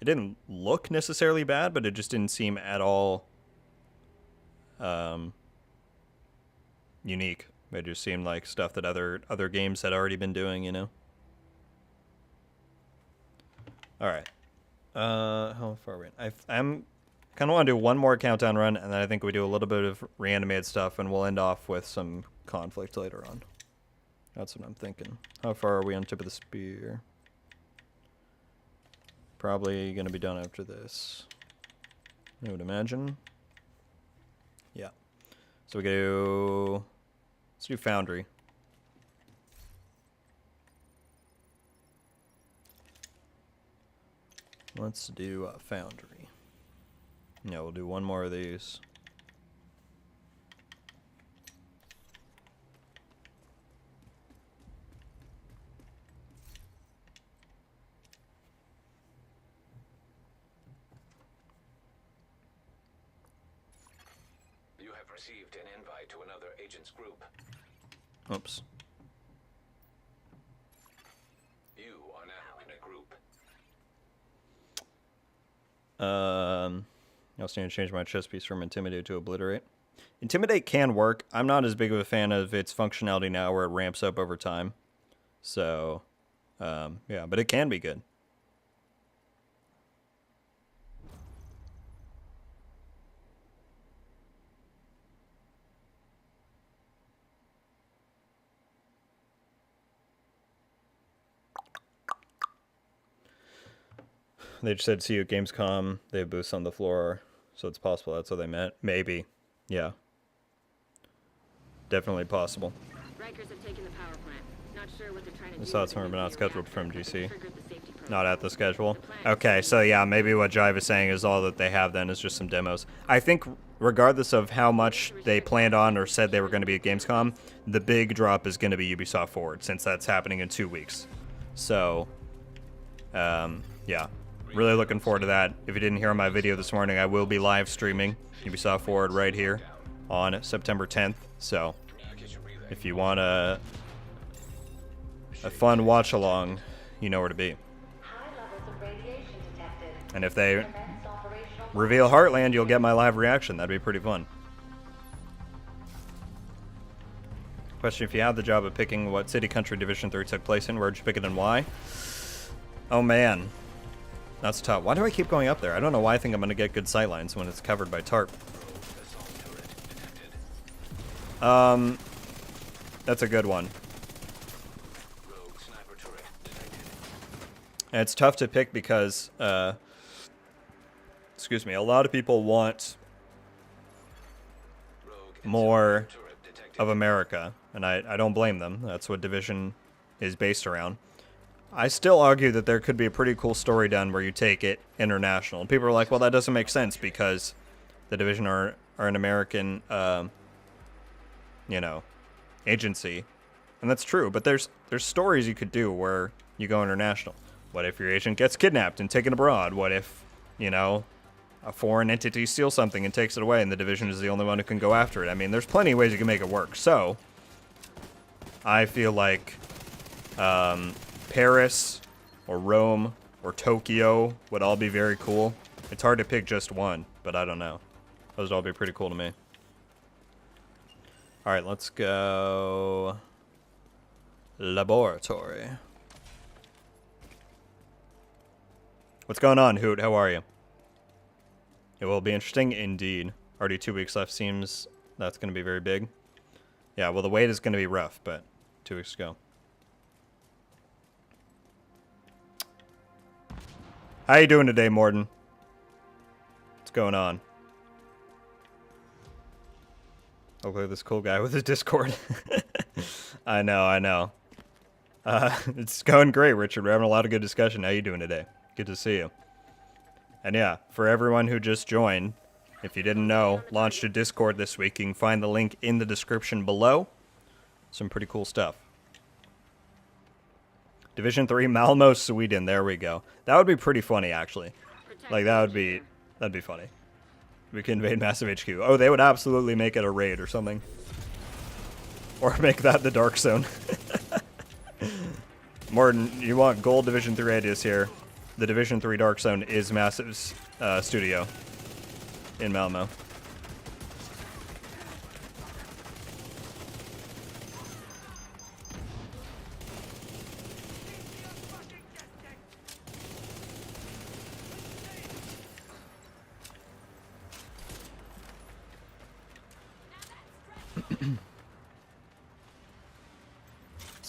didn't look necessarily bad, but it just didn't seem at all unique. It just seemed like stuff that other games had already been doing, you know. All right. How far are we? I'm kind of want to do one more countdown run, and then I think we do a little bit of reanimated stuff, and we'll end off with some conflict later on. That's what I'm thinking. How far are we on tip of the spear? Probably gonna be done after this, I would imagine. Yeah. So we go. Let's do Foundry. Let's do Foundry. Yeah, we'll do one more of these. You have received an invite to another agent's group. Oops. You are now in a group. I was going to change my chess piece from Intimidate to Obliterate. Intimidate can work. I'm not as big of a fan of its functionality now where it ramps up over time. So, yeah, but it can be good. They just said see you at Gamescom. They have booths on the floor, so it's possible that's what they meant. Maybe. Yeah. Definitely possible. Rikers have taken the power plant. Not sure what they're trying to do. I saw with it's somewhere, the but not nuclear scheduled from reactor. DC. Triggered the safety protocol. Not at the schedule. The plant Okay, is so yeah, maybe what Jive is saying is all that they have then is just some demos. I think regardless of how much they planned on or said they were going to be at Gamescom, the big drop is going to be Ubisoft Forward since that's happening in 2 weeks. So, yeah. Really looking forward to that. If you didn't hear my video this morning, I will be live streaming Ubisoft Forward right here on September 10th. So, if you want a fun watch along, you know where to be. High levels of radiation detected. And if they Commence operational reveal Heartland, you'll get my live reaction. That'd be pretty fun. Question: if you had the job of picking what city, country, Division 3 took place in, where'd you pick it and why? Oh man. That's tough. Why do I keep going up there? I don't know why I think I'm going to get good sightlines when it's covered by tarp. That's a good one. And it's tough to pick because, excuse me, a lot of people want more of America, and I don't blame them. That's what Division is based around. I still argue that there could be a pretty cool story done where you take it international. And people are like, well, that doesn't make sense because the Division are an American, you know, agency. And that's true, but there's stories you could do where you go international. What if your agent gets kidnapped and taken abroad? What if, you know, a foreign entity steals something and takes it away and the Division is the only one who can go after it? I mean, there's plenty of ways you can make it work. So, I feel like Paris or Rome or Tokyo would all be very cool. It's hard to pick just one, but I don't know. Those would all be pretty cool to me. Alright, let's go Laboratory. What's going on, Hoot? How are you? It will be interesting indeed. Already 2 weeks left. Seems that's going to be very big. Yeah, well, the wait is going to be rough, but 2 weeks ago. How you doing today, Morden? What's going on? Hopefully this cool guy with his Discord. I know. It's going great, Richard. We're having a lot of good discussion. How you doing today? Good to see you. And yeah, for everyone who just joined, if you didn't know, launched a Discord this week. You can find the link in the description below. Some pretty cool stuff. Division 3, Malmo, Sweden. There we go. That would be pretty funny, actually. Like, that'd be funny. We can invade Massive HQ. Oh, they would absolutely make it a raid or something. Or make that the Dark Zone. Morton, you want gold Division 3 radius here. The Division 3 Dark Zone is Massive's studio in Malmo.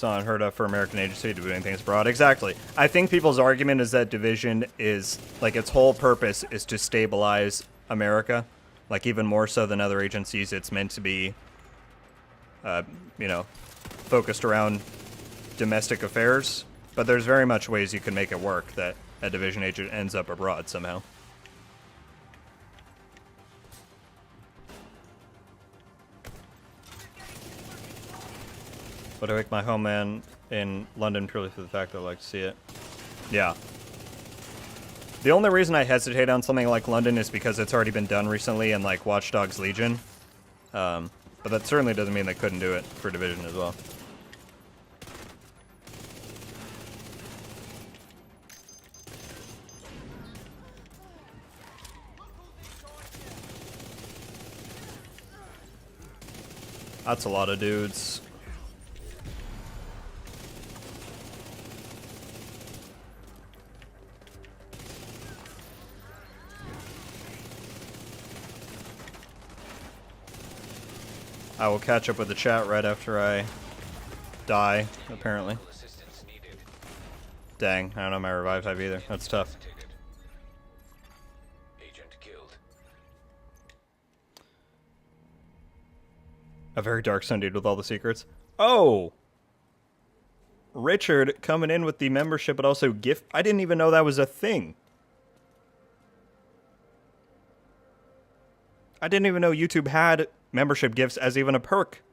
not unheard of for American agency to do anything abroad. Exactly. I think people's argument is that Division is, like, its whole purpose is to stabilize America. Like, even more so than other agencies, it's meant to be, you know, focused around domestic affairs. But there's very much ways you can make it work that a Division agent ends up abroad somehow. But I wake my homeland in London purely for the fact that I like to see it. Yeah. The only reason I hesitate on something like London is because it's already been done recently in, like, Watch Dogs Legion. But that certainly doesn't mean they couldn't do it for Division as well. That's a lot of dudes. I will catch up with the chat right after I die, apparently. Dang, I don't know my revive type either. That's tough. Agent killed. A very dark sun dude with all the secrets. Oh! Richard coming in with the membership, but also gift. I didn't even know that was a thing. I didn't even know YouTube had membership gifts as even a perk.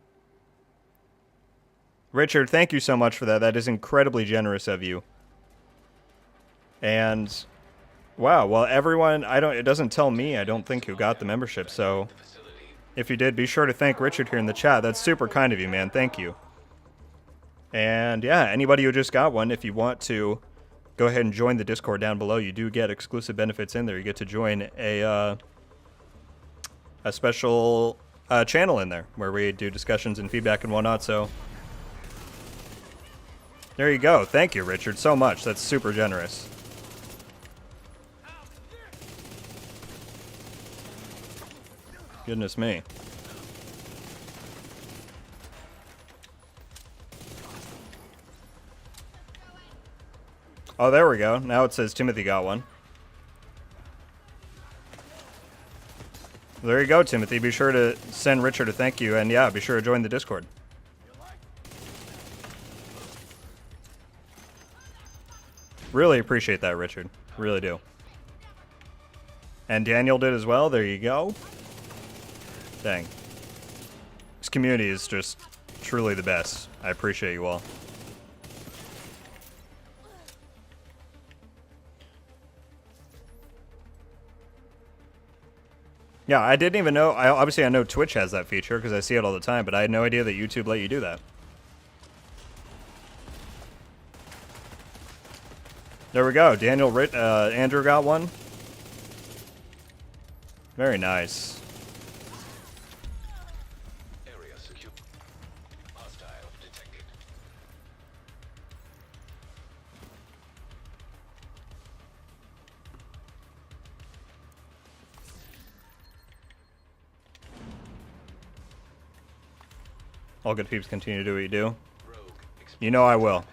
Richard, thank you so much for that. That is incredibly generous of you. And wow, well, everyone, it doesn't tell me, I don't think, who got the membership. So if you did, be sure to thank Richard here in the chat. That's super kind of you, man. Thank you. And yeah, anybody who just got one, if you want to go ahead and join the Discord down below, you do get exclusive benefits in there. You get to join a special channel in there where we do discussions and feedback and whatnot. So there you go. Thank you, Richard, so much. That's super generous. Goodness me. Oh, there we go. Now it says Timothy got one. There you go, Timothy. Be sure to send Richard a thank you, and yeah, be sure to join the Discord. Really appreciate that, Richard. Really do. And Daniel did as well. There you go. Dang. This community is just truly the best. I appreciate you all. Yeah, I didn't even know. Obviously, I know Twitch has that feature because I see it all the time, but I had no idea that YouTube let you do that. There we go. Andrew got one. Very nice. Area secure. Hostile detected. All good peeps, continue to do what you do. You know I will.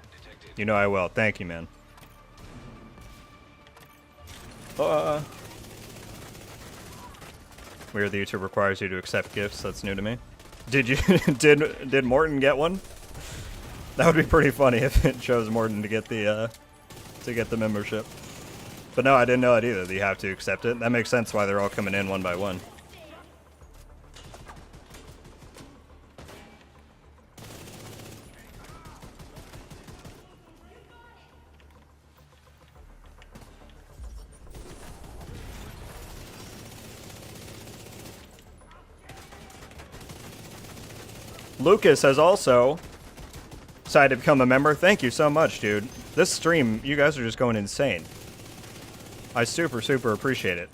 You know I will. Thank you, man. Weird the YouTube requires you to accept gifts. That's new to me. Did you did Morton get one? That would be pretty funny if it chose Morton to get the membership. But no, I didn't know that either. That you have to accept it. That makes sense why they're all coming in one by one. Lucas has also decided to become a member. Thank you so much, dude. This stream, you guys are just going insane. I super, super appreciate it.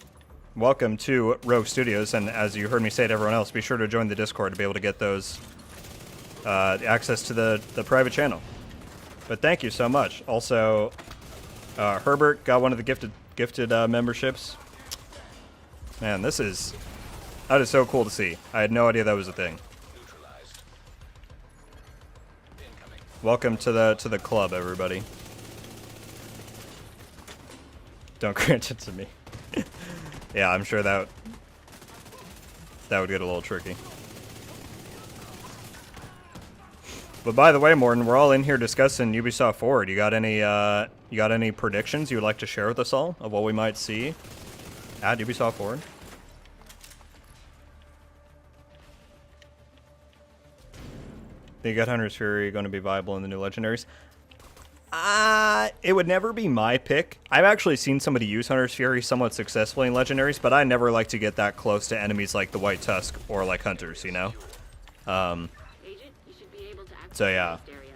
Welcome to Rogue Studios, and as you heard me say to everyone else, be sure to join the Discord to be able to get those access to the private channel. But thank you so much. Also, Herbert got one of the gifted memberships. Man, that is so cool to see. I had no idea that was a thing. Welcome to the club, everybody. Don't grant it to me. Yeah, I'm sure that would get a little tricky. But by the way, Morton, we're all in here discussing Ubisoft Forward. You got any predictions you would like to share with us all of what we might see at Ubisoft Forward? Think you got Hunter's Fury going to be viable in the new legendaries? It would never be my pick. I've actually seen somebody use Hunter's Fury somewhat successfully in legendaries, but I never like to get that close to enemies like the White Tusk or like Hunters, you know? Agent, you should be able to access So yeah, this area.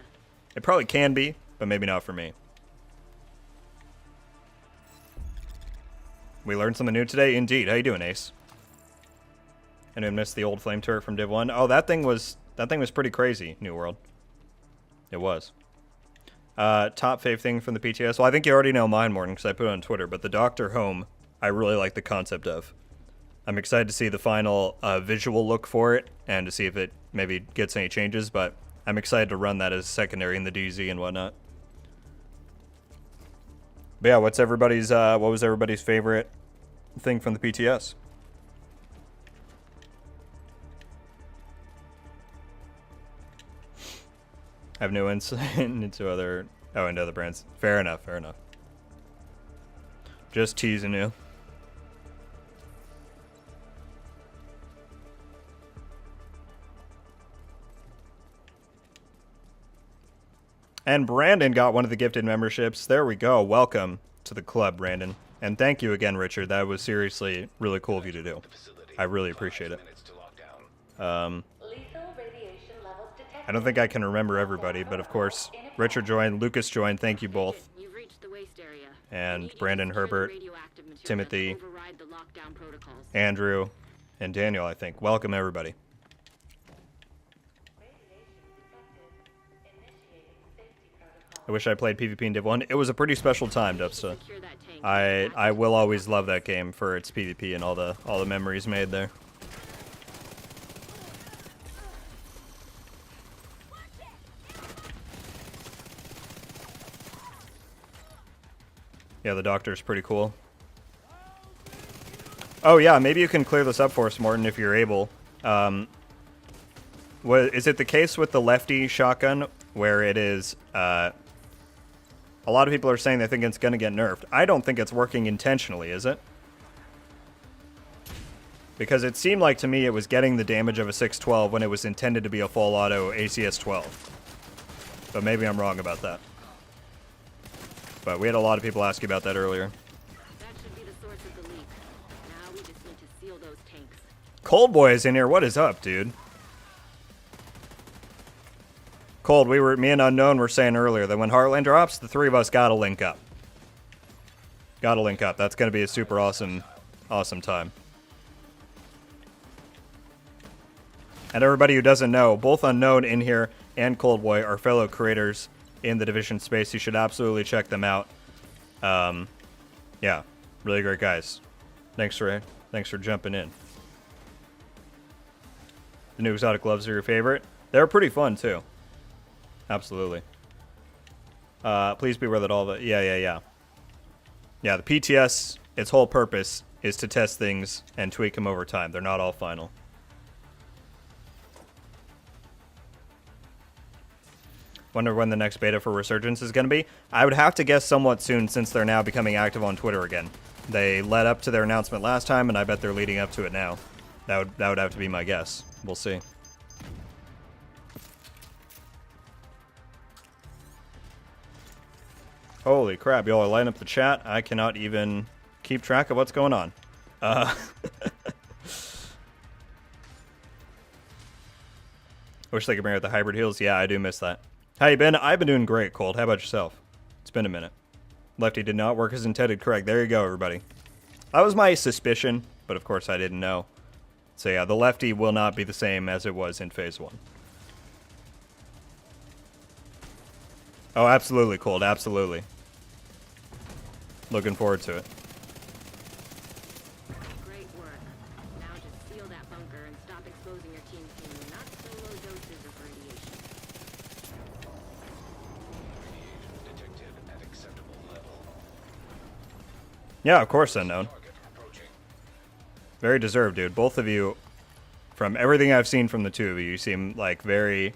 it probably can be, but maybe not for me. We learned something new today, indeed. How you doing, Ace? Anyone missed the old flame turret from Div 1? Oh, that thing was pretty crazy, New World. It was. Top fave thing from the PTS. Well, I think you already know mine, Morton, because I put it on Twitter, but the Doctor Home, I really like the concept of. I'm excited to see the final visual look for it, and to see if it maybe gets any changes, but I'm excited to run that as secondary in the DZ and whatnot. But yeah, what was everybody's favorite thing from the PTS? I have no insight into other brands. Fair enough, fair enough. Just teasing you. And Brandon got one of the gifted memberships. There we go. Welcome to the club, Brandon. And thank you again, Richard. That was seriously really cool of you to do. I really appreciate it. Lethal radiation levels detected. I don't think I can remember everybody, but of course, Richard joined, Lucas joined. Thank you both. You've reached the waste area. And I need you to Brandon, secure the Herbert, radioactive material Timothy, and override the lockdown protocols. Andrew, and Daniel, I think. Welcome, everybody. I wish I played PvP in Div 1. It was a pretty special time, Dubsta. Secure that tank. I will always love that game for its PvP and all the memories made there. Yeah, the Doctor's pretty cool. Oh yeah, maybe you can clear this up for us, Morton, if you're able. Is it the case with the lefty shotgun where it is? A lot of people are saying they think it's going to get nerfed. I don't think it's working intentionally, is it? Because it seemed like to me it was getting the damage of a 612 when it was intended to be a full auto ACS 12. But maybe I'm wrong about that. But we had a lot of people ask you about that earlier. That should be the source of the leak. Now we just need to seal those tanks. Cold Boy is in here. What is up, dude? Cold, me and Unknown were saying earlier that when Heartland drops, the three of us gotta link up. Gotta link up. That's gonna be a super awesome time. And everybody who doesn't know, both Unknown in here and Cold Boy are fellow creators in the Division space. You should absolutely check them out. Yeah, really great guys. Thanks for jumping in. The new exotic gloves are your favorite? They're pretty fun too. Absolutely. Please be aware that all the... Yeah, the PTS, its whole purpose is to test things and tweak them over time. They're not all final. Wonder when the next beta for Resurgence is going to be. I would have to guess somewhat soon since they're now becoming active on Twitter again. They led up to their announcement last time, and I bet they're leading up to it now. That would have to be my guess. We'll see. Holy crap, y'all are lighting up the chat. I cannot even keep track of what's going on. Wish they could bring out the hybrid heals. Yeah, I do miss that. How you been? I've been doing great, Cold. How about yourself? It's been a minute. Lefty did not work as intended. Correct. There you go, everybody. That was my suspicion, but of course I didn't know. So yeah, the lefty will not be the same as it was in Phase 1. Oh, absolutely, Cold. Absolutely. Looking forward to it. Great work. Now just seal that bunker and stop exposing your team to not so low doses of radiation. Yeah, of course, Unknown. Very deserved, dude. Both of you, from everything I've seen from the two of you, you seem like very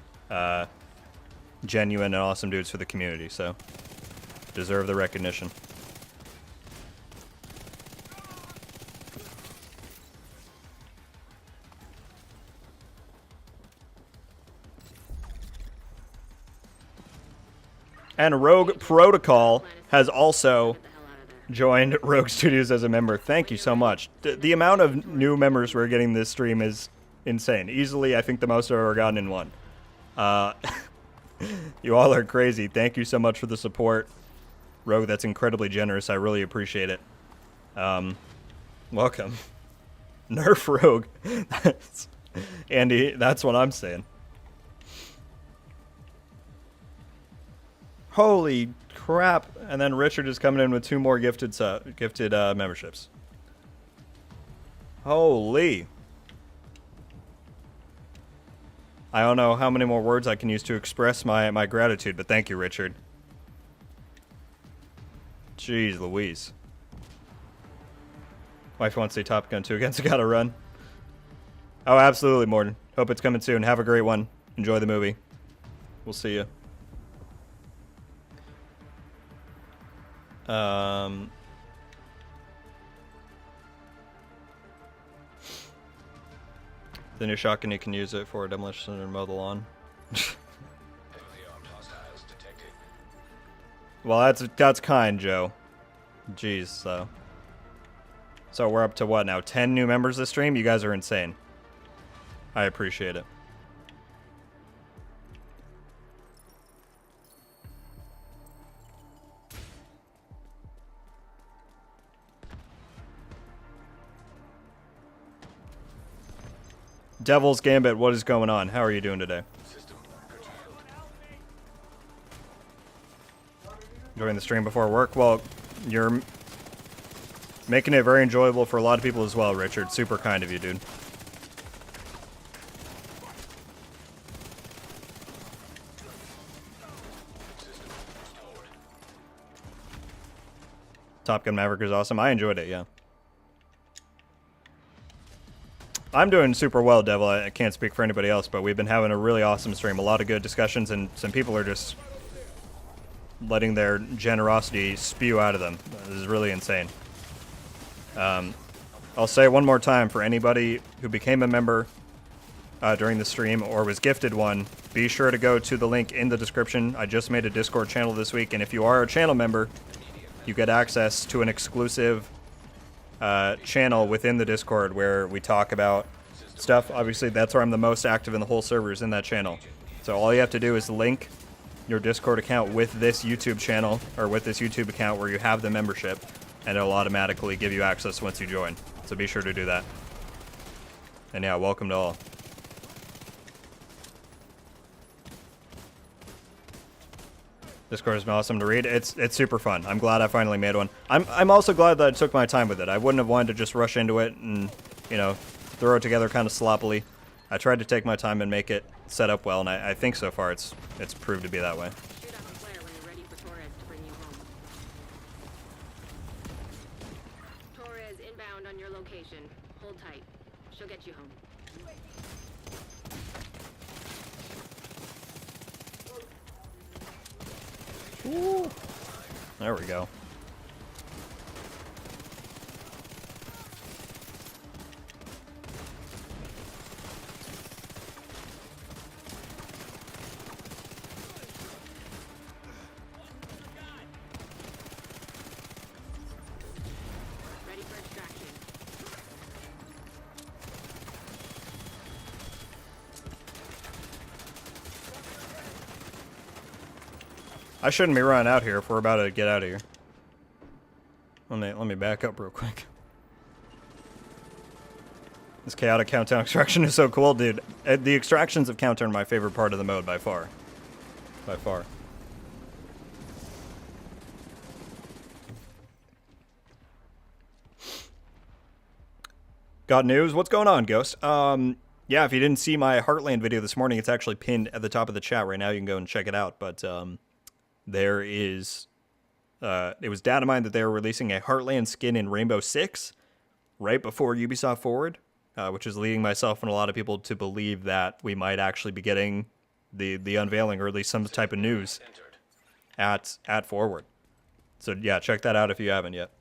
genuine and awesome dudes for the community, so deserve the recognition. And Rogue Protocol has also joined Rogue Studios as a member. Thank you so much. The amount of new members we're getting this stream is insane. Easily, I think the most I've ever gotten in one. You all are crazy. Thank you so much for the support. Rogue, that's incredibly generous. I really appreciate it. Welcome. Nerf Rogue. Andy, that's what I'm saying. Holy crap. And then Richard is coming in with 2 more gifted memberships. Holy. I don't know how many more words I can use to express my gratitude, but thank you, Richard. Jeez Louise. Wife wants to see Top Gun 2 again, so gotta run. Oh, absolutely, Morton. Hope it's coming soon. Have a great one. Enjoy the movie. We'll see you. The new shotgun, you can use it for demolition and mow the lawn. Well, that's kind, Joe. Jeez, so we're up to what now? 10 new members this stream? You guys are insane. I appreciate it. Devil's Gambit, what is going on? How are you doing today? Enjoying the stream before work? Well, you're making it very enjoyable for a lot of people as well, Richard. Super kind of you, dude. Top Gun Maverick is awesome. I enjoyed it, yeah. I'm doing super well, Devil. I can't speak for anybody else, but we've been having a really awesome stream. A lot of good discussions, and some people are just letting their generosity spew out of them. This is really insane. I'll say one more time for anybody who became a member during the stream or was gifted one, be sure to go to the link in the description. I just made a Discord channel this week, and if you are a channel member, you get access to an exclusive channel within the Discord where we talk about stuff. Obviously, that's where I'm the most active in the whole server, is in that channel. So all you have to do is link your Discord account with this YouTube channel, or with this YouTube account where you have the membership, and it'll automatically give you access once you join. So be sure to do that. And yeah, welcome to all. Discord has been awesome to read. It's super fun. I'm glad I finally made one. I'm also glad that I took my time with it. I wouldn't have wanted to just rush into it and, you know, throw it together kind of sloppily. I tried to take my time and make it set up well, and I think so far it's proved to be that way. Shoot up a flare when you're ready for Torres to bring you home. Torres inbound on your location. Hold tight. She'll get you home. Ooh. There we go. Ready for extraction. I shouldn't be running out here if we're about to get out of here. Let me back up real quick. This chaotic countdown extraction is so cool, dude. The extractions of Counter are my favorite part of the mode by far. By far. Got news? What's going on, Ghost? Yeah, if you didn't see my Heartland video this morning, it's actually pinned at the top of the chat right now. You can go and check it out. But there is It was data mined that they were releasing a Heartland skin in Rainbow Six right before Ubisoft Forward, which is leading myself and a lot of people to believe that we might actually be getting the unveiling or at least some type of news at Forward. So yeah, check that out if you haven't yet.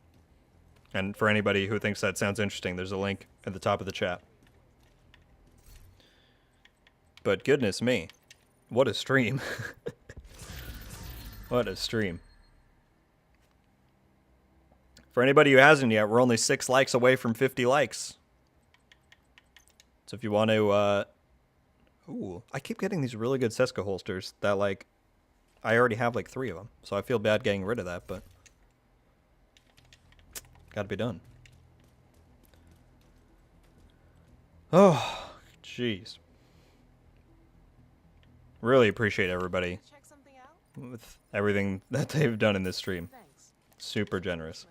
And for anybody who thinks that sounds interesting, there's a link at the top of the chat. But goodness me, what a stream. What a stream. For anybody who hasn't yet, we're only 6 likes away from 50 likes. So if you want to, ooh, I keep getting these really good Seska holsters that, like, I already have like 3 of them. So I feel bad getting rid of that, but gotta be done. Oh, jeez. Really appreciate everybody with everything that they've done in this stream. Super generous.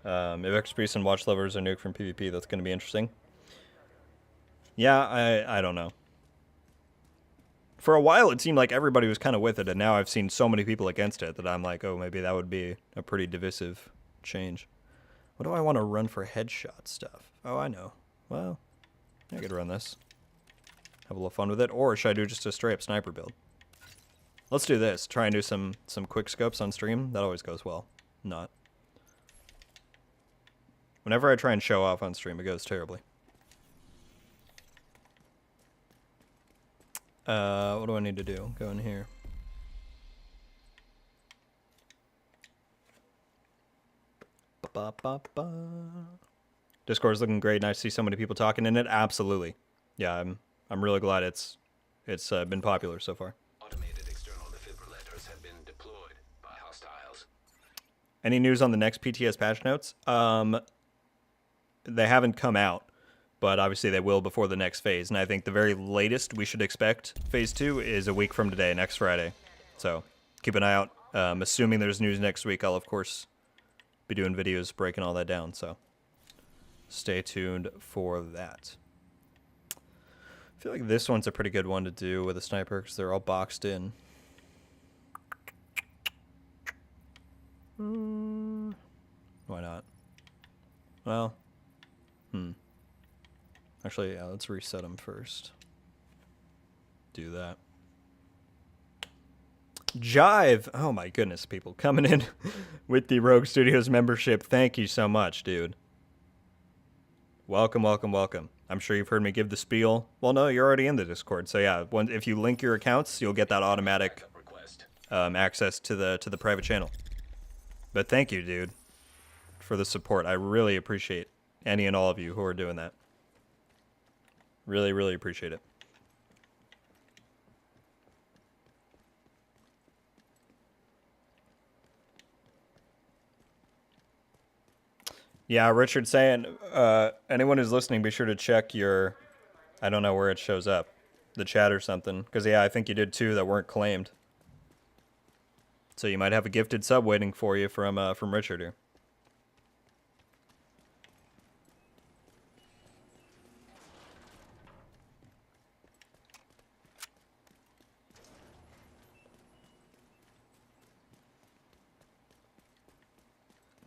If X-Priest and Watch Lovers are nuked from PvP, that's going to be interesting. Yeah, I don't know. For a while, it seemed like everybody was kind of with it, and now I've seen so many people against it that I'm like, oh, maybe that would be a pretty divisive change. What do I want to run for headshot stuff? Oh, I know. Well, I could run this. Have a little fun with it. Or should I do just a straight-up sniper build? Let's do this. Try and do some quick scopes on stream. That always goes well. Not. Whenever I try and show off on stream, it goes terribly. What do I need to do? Go in here. Discord's looking great. Nice to see so many people talking in it. Absolutely. Yeah, I'm really glad it's been popular so far. Automated external defibrillators have been deployed by hostiles. Any news on the next PTS patch notes? They haven't come out, but obviously they will before the next phase. And I think the very latest we should expect phase 2 is a week from today, next Friday. So keep an eye out. Assuming there's news next week, I'll of course be doing videos breaking all that down. So stay tuned for that. I feel like this one's a pretty good one to do with a sniper because they're all boxed in. Why not? Well, actually, yeah, let's reset them first. Do that. Jive! Oh my goodness, people. Coming in with the Rogue Studios membership. Thank you so much, dude. Welcome, welcome, welcome. I'm sure you've heard me give the spiel. Well, no, you're already in the Discord. So yeah, if you link your accounts, you'll get that automatic access to the private channel. But thank you, dude, for the support. I really appreciate any and all of you who are doing that. Really, really appreciate it. Yeah, Richard saying, anyone who's listening, be sure to check your, I don't know where it shows up, the chat or something. Because, yeah, I think you did 2 that weren't claimed. So you might have a gifted sub waiting for you from Richard here.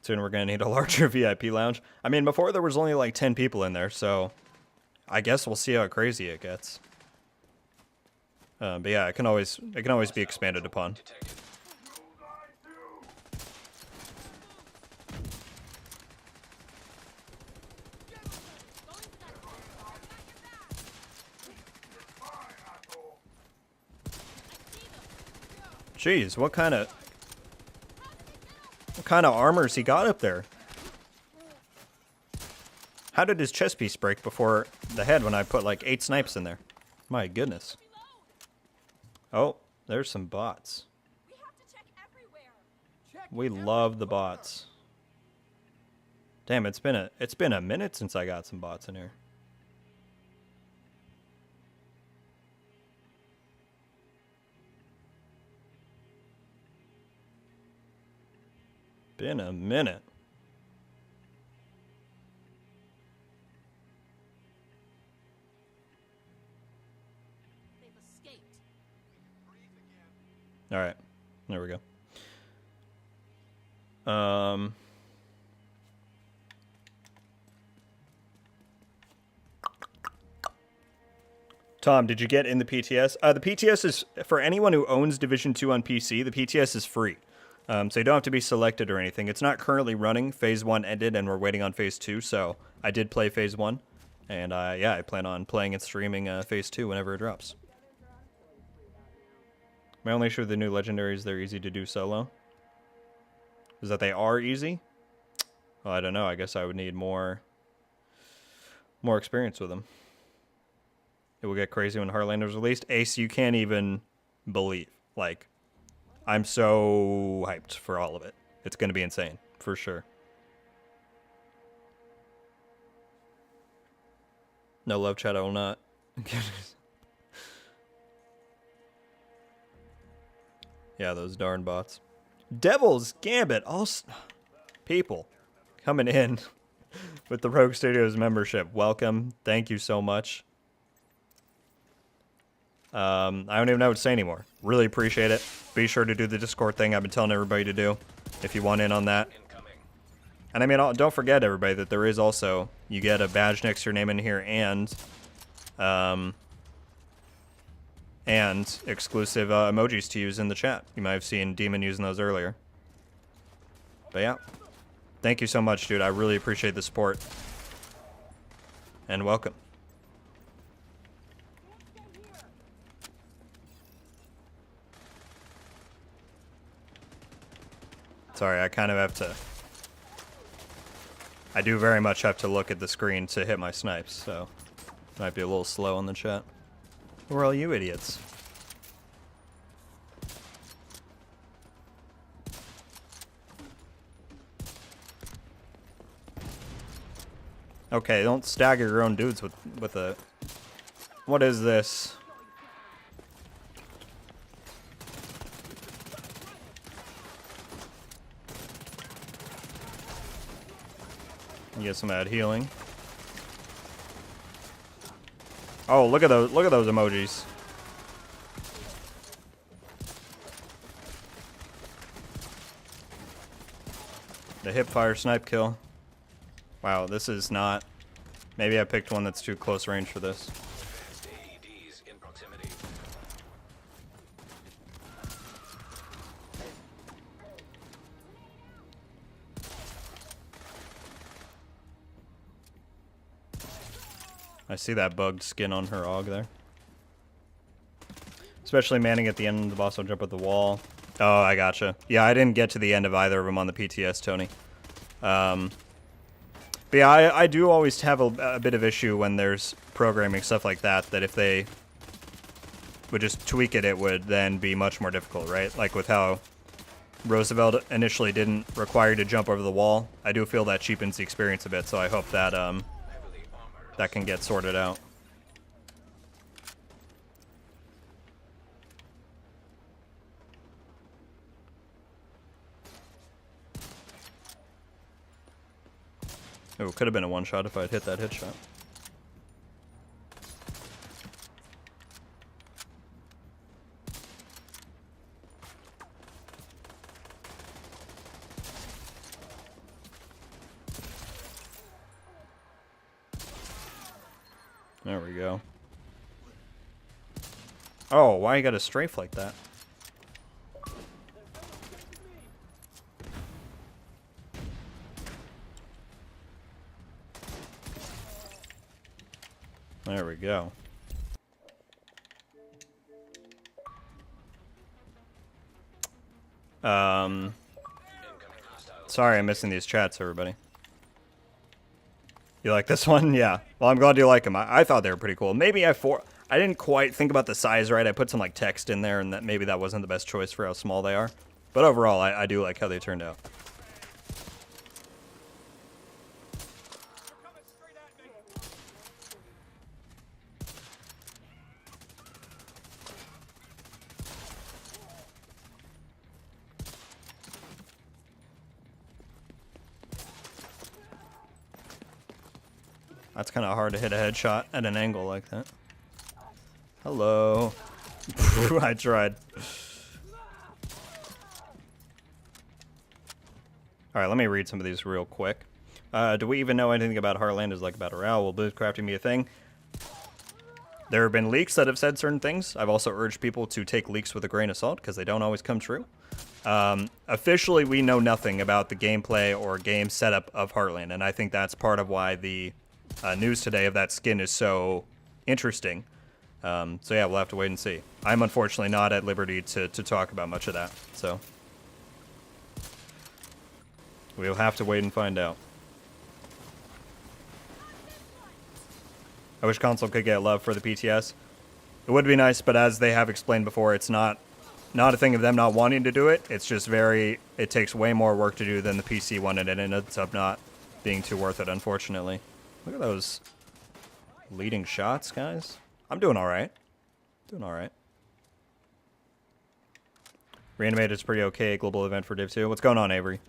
Soon we're going to need a larger VIP lounge. I mean, before there was only like 10 people in there, so I guess we'll see how crazy it gets. But yeah, it can always be expanded upon. Jeez, what kind of armor's he got up there? How did his chest piece break before the head when I put like 8 snipes in there? My goodness. Oh, there's some bots. We love the bots. Damn, it's been a minute since I got some bots in here. Been a minute. All right, there we go. Um, Tom, did you get in the PTS? The PTS is, for anyone who owns Division 2 on PC, the PTS is free. So you don't have to be selected or anything. It's not currently running. Phase 1 ended, and we're waiting on Phase 2, so I did play Phase 1. And, yeah, I plan on playing and streaming Phase 2 whenever it drops. My only issue with the new legendaries, they're easy to do solo. Is that they are easy? Well, I don't know. I guess I would need more experience with them. It will get crazy when Heartland is released. Ace, you can't even believe. Like, I'm so hyped for all of it. It's going to be insane, for sure. No love chat, I will not. Yeah, those darn bots. Devil's Gambit, people coming in with the Rogue Studios membership. Welcome. Thank you so much. I don't even know what to say anymore. Really appreciate it. Be sure to do the Discord thing I've been telling everybody to do if you want in on that. And I mean, don't forget, everybody, that there is also, you get a badge next to your name in here and exclusive emojis to use in the chat. You might have seen Demon using those earlier. But yeah, thank you so much, dude. I really appreciate the support. And welcome. Sorry, I kind of have to... I do very much have to look at the screen to hit my snipes, so... Might be a little slow on the chat. Who are all you idiots? Okay, don't stagger your own dudes with a... What is this? Get some ad healing. Oh, look at those emojis. The hip fire snipe kill. Wow, this is not... Maybe I picked one that's too close range for this. AEDs in proximity. I see that bugged skin on her AUG there. Especially manning at the end of the boss will jump at the wall. Oh, I gotcha. Yeah, I didn't get to the end of either of them on the PTS, Tony. But yeah, I do always have a bit of issue when there's programming, stuff like that, that if they would just tweak it, it would then be much more difficult, right? Like with how Roosevelt initially didn't require you to jump over the wall. I do feel that cheapens the experience a bit, so I hope that that can get sorted out. Oh, it could have been a one-shot if I'd hit that hit shot. There we go. Oh, why you got a strafe like that? There we go. Sorry I'm missing these chats, everybody. You like this one? Yeah. Well, I'm glad you like them. I thought they were pretty cool. Maybe I didn't quite think about the size right. I put some like text in there, and that maybe that wasn't the best choice for how small they are. But overall, I do like how they turned out. That's kind of hard to hit a headshot at an angle like that. Hello. I tried. All right, let me read some of these real quick. Do we even know anything about Heartland is like about Row? Will Blizzcrafting be a thing? There have been leaks that have said certain things. I've also urged people to take leaks with a grain of salt because they don't always come true. Officially, we know nothing about the gameplay or game setup of Heartland, and I think that's part of why the news today of that skin is so interesting. So yeah, we'll have to wait and see. I'm unfortunately not at liberty to talk about much of that, so we'll have to wait and find out. I wish console could get love for the PTS. It would be nice, but as they have explained before, it's not a thing of them not wanting to do it. It's just it takes way more work to do than the PC one, and it ends up not being too worth it, unfortunately. Look at those leading shots, guys. I'm doing all right. Doing all right. Reanimated is pretty okay. Global event for Div 2. What's going on, Avery?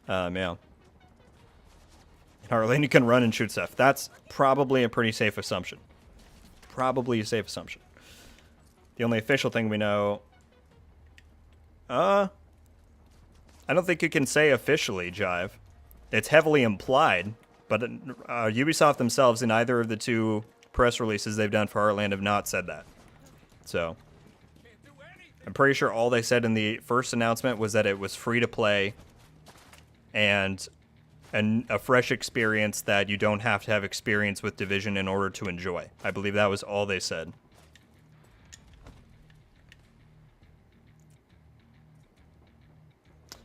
Yeah. Heartland, you can run and shoot stuff. That's probably a pretty safe assumption. Probably a safe assumption. The only official thing we know... I don't think you can say officially, Jive. It's heavily implied, but Ubisoft themselves in either of the two press releases they've done for Heartland have not said that. So, I'm pretty sure all they said in the first announcement was that it was free to play and a fresh experience that you don't have to have experience with Division in order to enjoy. I believe that was all they said.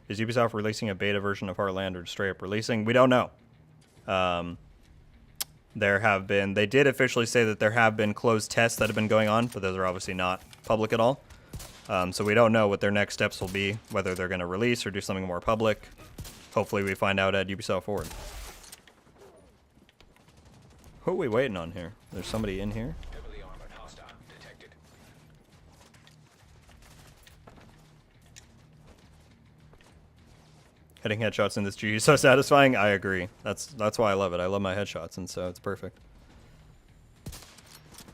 Is Ubisoft releasing a beta version of Heartland or straight up releasing? We don't know. They did officially say that there have been closed tests that have been going on, but those are obviously not public at all. So we don't know what their next steps will be, whether they're going to release or do something more public. Hopefully we find out at Ubisoft Forward. Who are we waiting on here? There's somebody in here? Heavily armored hostile detected. Hitting headshots in this G is so satisfying. I agree. That's why I love it. I love my headshots, and so it's perfect.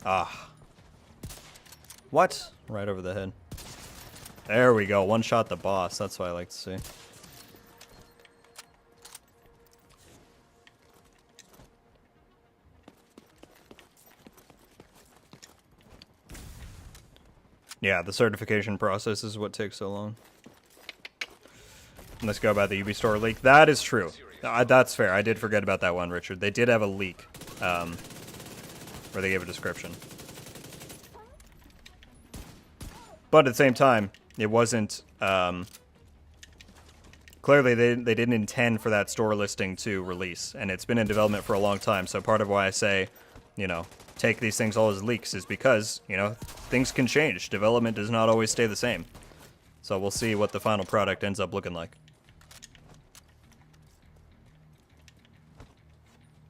Ah. What? Right over the head. There we go. One shot the boss. That's what I like to see. Yeah, the certification process is what takes so long. Let's go about the Ubi Store leak. That is true. That's fair. I did forget about that one, Richard. They did have a leak where they gave a description. But at the same time, it wasn't... clearly, they didn't intend for that store listing to release. And it's been in development for a long time. So part of why I say, you know, take these things all as leaks is because, you know, things can change. Development does not always stay the same. So we'll see what the final product ends up looking like.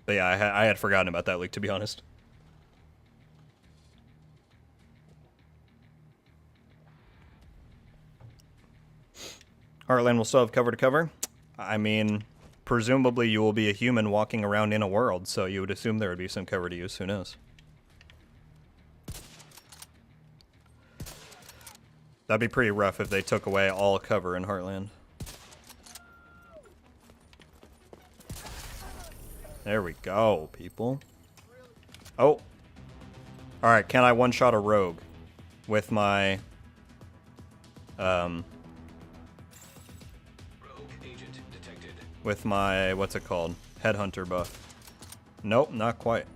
But yeah, I had forgotten about that leak, to be honest. Heartland will still have cover to cover. I mean, presumably you will be a human walking around in a world, so you would assume there would be some cover to use. Who knows? That'd be pretty rough if they took away all cover in Heartland. There we go, people. Oh. Alright, can I one-shot a rogue with my... Rogue agent detected. with my, what's it called? Headhunter buff. Nope, not quite.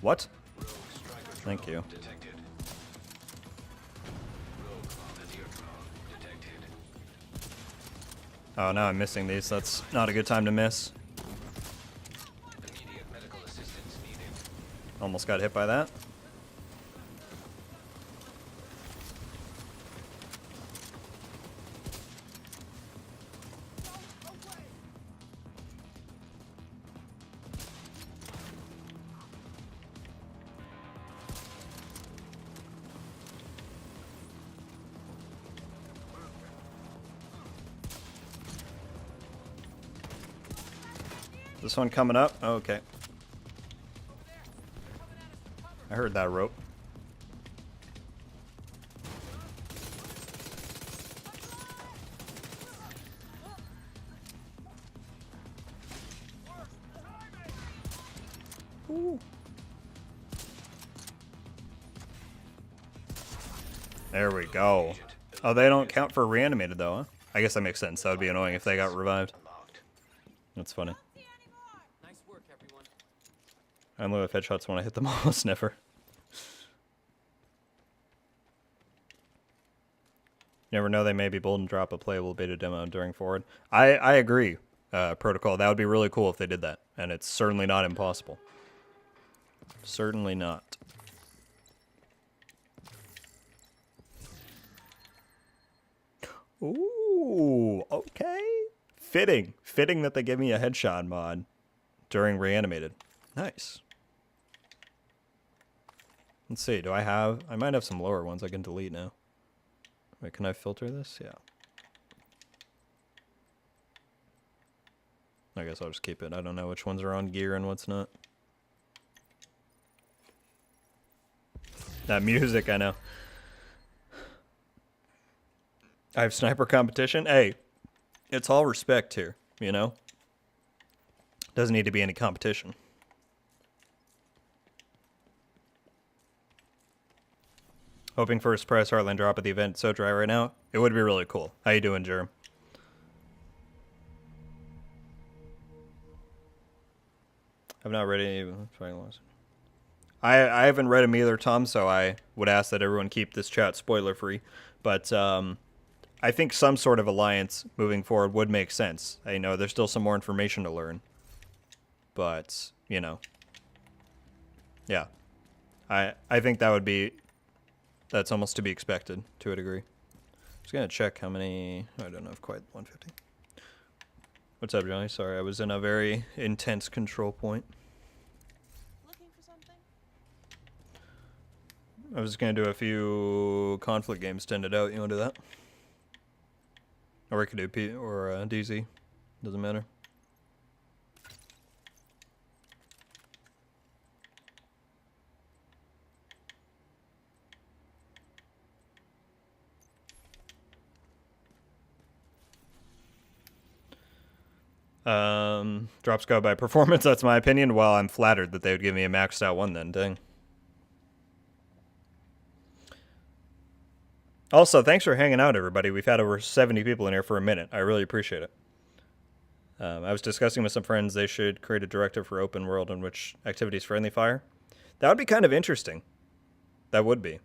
What? Rogue striker Thank you. detected. Rogue volunteer drone detected. Oh, now I'm missing these. That's not a good time to miss. Immediate medical assistance needed. Almost got hit by that. This one coming up? Oh, okay. I heard that rope. Ooh. There we go. Oh, they don't count for reanimated though, huh? I guess that makes sense. That would be annoying if they got revived. That's funny. Nice work, everyone. I only have headshots when I hit the mall sniffer. You never know, they may be bold and drop a playable beta demo during forward. I agree, Protocol. That would be really cool if they did that. And it's certainly not impossible. Certainly not. Ooh, okay. Fitting. Fitting that they give me a headshot mod during reanimated. Nice. Let's see, do I have... I might have some lower ones I can delete now. Wait, can I filter this? Yeah. I guess I'll just keep it. I don't know which ones are on gear and what's not. That music, I know. I have sniper competition. Hey, it's all respect here, you know? Doesn't need to be any competition. Hoping for a surprise Heartland drop at the event. So dry right now. It would be really cool. How you doing, Jerem? I've not read any. I haven't read them either, Tom. So I would ask that everyone keep this chat spoiler free. But I think some sort of alliance moving forward would make sense. I know there's still some more information to learn, but you know, yeah, I think that would be. That's almost to be expected, to a degree. Just gonna check how many... I don't know if quite 150. What's up, Johnny? Sorry, I was in a very intense control point. Looking for something? I was gonna do a few conflict games, tend it out. You wanna do that? Or we could do P or DZ. Doesn't matter. Drops go by performance, that's my opinion. Well, I'm flattered that they would give me a maxed out one then, dang. Also, thanks for hanging out, everybody. We've had over 70 people in here for a minute. I really appreciate it. I was discussing with some friends they should create a directive for open world in which activities friendly fire. That would be kind of interesting. That would be.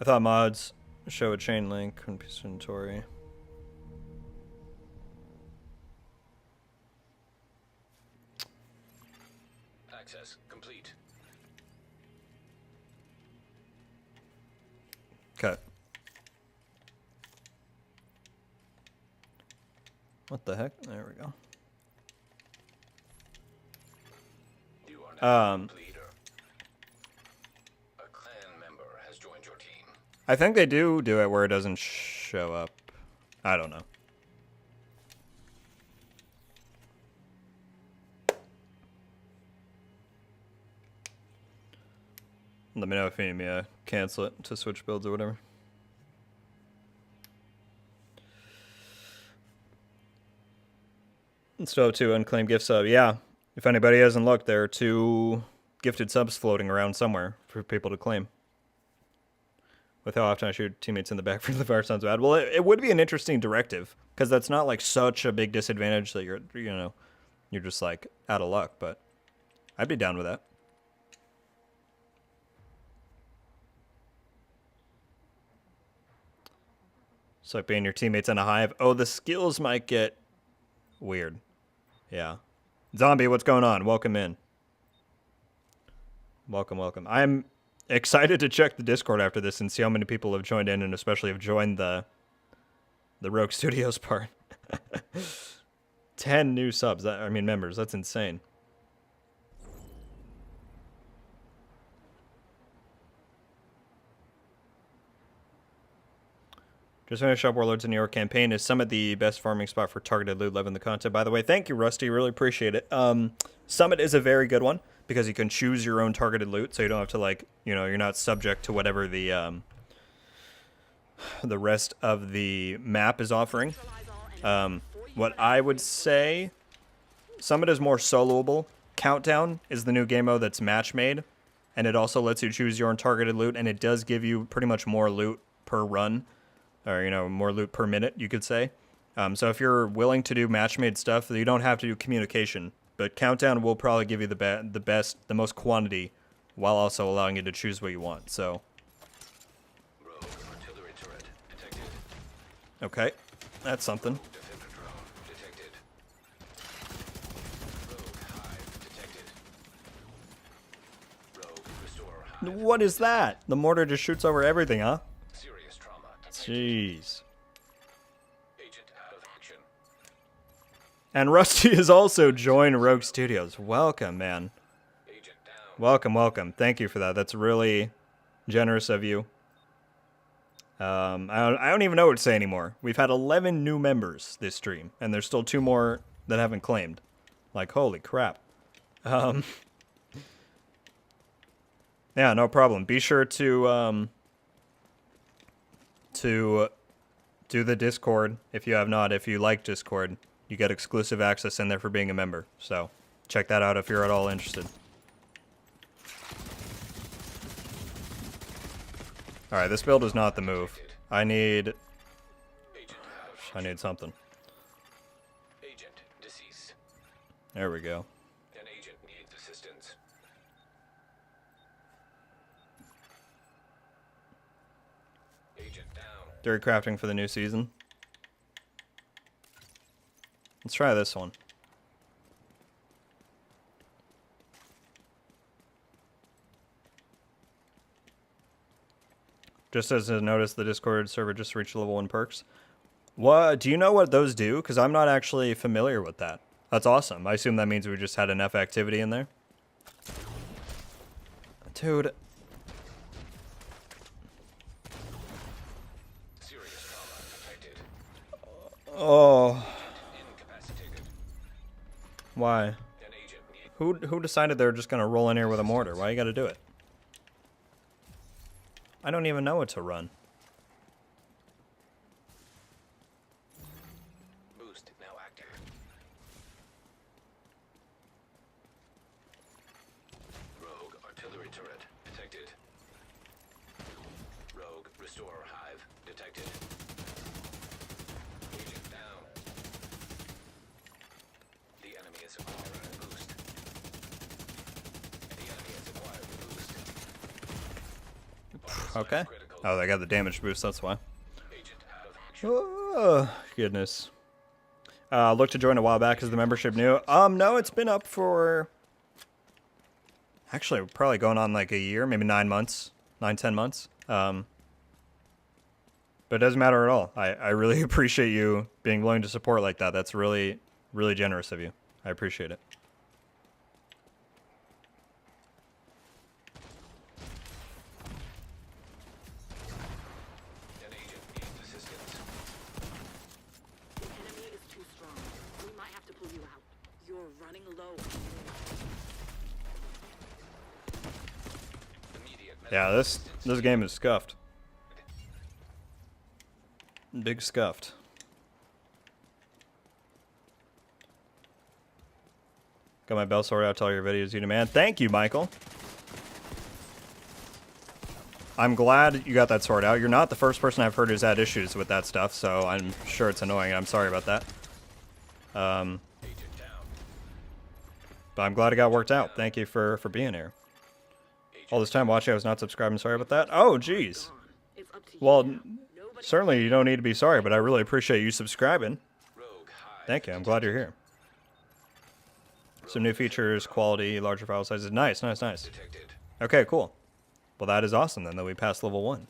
I thought mods show a chain link inventory. Access complete. Okay. What the heck? There we go. You are now leader. A clan member has joined your team. I think they do it where it doesn't show up. I don't know. Let me know if you need me to cancel it to switch builds or whatever. And still have 2 unclaimed gift subs. Yeah, if anybody hasn't looked, there are 2 gifted subs floating around somewhere for people to claim. With how often I shoot teammates in the back for the fire sounds bad. Well, it would be an interesting directive because that's not like such a big disadvantage that you're just like out of luck. But I'd be down with that. It's like being your teammates in a hive. Oh, the skills might get weird. Yeah. Zombie, what's going on? Welcome in. Welcome, welcome. I'm excited to check the Discord after this and see how many people have joined in and especially have joined the Rogue Studios part. 10 new subs. Members. That's insane. Just finished up Warlords of New York campaign. Is Summit the best farming spot for targeted loot? Loving the content, by the way. Thank you, Rusty. Really appreciate it. Summit is a very good one because you can choose your own targeted loot, so you don't have to you're not subject to whatever the rest of the map is offering. what I would say, Summit is more soloable. Countdown is the new game mode that's match made, and it also lets you choose your own targeted loot, and it does give you pretty much more loot per run, or, you know, more loot per minute, you could say. So if you're willing to do match-made stuff, you don't have to do communication. But Countdown will probably give you the most quantity, while also allowing you to choose what you want. So. Rogue artillery turret detected. Okay, that's something. Defender drone detected. Rogue hive detected. Rogue restore hive. What is that? The mortar just shoots over everything, huh? Serious trauma detected. Jeez. Agent out of action. And Rusty has also joined Rogue Studios. Welcome, man. Agent down. Welcome, welcome. Thank you for that. That's really generous of you. I don't even know what to say anymore. We've had 11 new members this stream, and there's still 2 more that haven't claimed. Like, holy crap. Yeah, no problem. Be sure to do the Discord if you have not. If you like Discord, you get exclusive access in there for being a member. So check that out if you're at all interested. Alright, this build is not the move. I need something. Agent deceased. There we go. An agent needs assistance. Agent down. Dirt crafting for the new season. Let's try this one. Just as a notice, the Discord server just reached level 1 perks. What? Do you know what those do? Because I'm not actually familiar with that. That's awesome. I assume that means we just had enough activity in there. Dude. Serious trauma detected. Oh. Incapacitated. Why? An agent needs. Who decided they're just going to roll in here with a mortar? Why you got to do it? I don't even know what to run. Boost now active. Rogue artillery turret detected. Rogue restore hive detected. Agent down. The enemy is acquired a boost. The enemy has acquired the boost. Okay. Oh, they got the damage boost, that's why. Agent out of action. Oh, goodness. Looked to join a while back. Is the membership new? No, it's been up for... Actually, probably going on like a year, maybe 9 months. 9-10 months. But it doesn't matter at all. I really appreciate you being willing to support like that. That's really, really generous of you. I appreciate it. An agent needs assistance. The enemy is too strong. We might have to pull you out. You're running low. Immediate Yeah, this game is scuffed. Big scuffed. Got my bell sorted out to all your videos, you demand. Thank you, Michael. I'm glad you got that sorted out. You're not the first person I've heard who's had issues with that stuff, so I'm sure it's annoying. I'm sorry about that. agent down. But I'm glad it got worked out. Thank you for being here. All this time watching, I was not subscribed. I'm sorry about that. Oh, jeez. It's up to you. Well, Nobody certainly you don't need to be sorry, but I really appreciate you subscribing. Rogue hive. Thank you. I'm glad you're here. Some new features, quality, larger file sizes. Nice, nice, nice. Detected. Okay, cool. Well, that is awesome then that we passed level 1.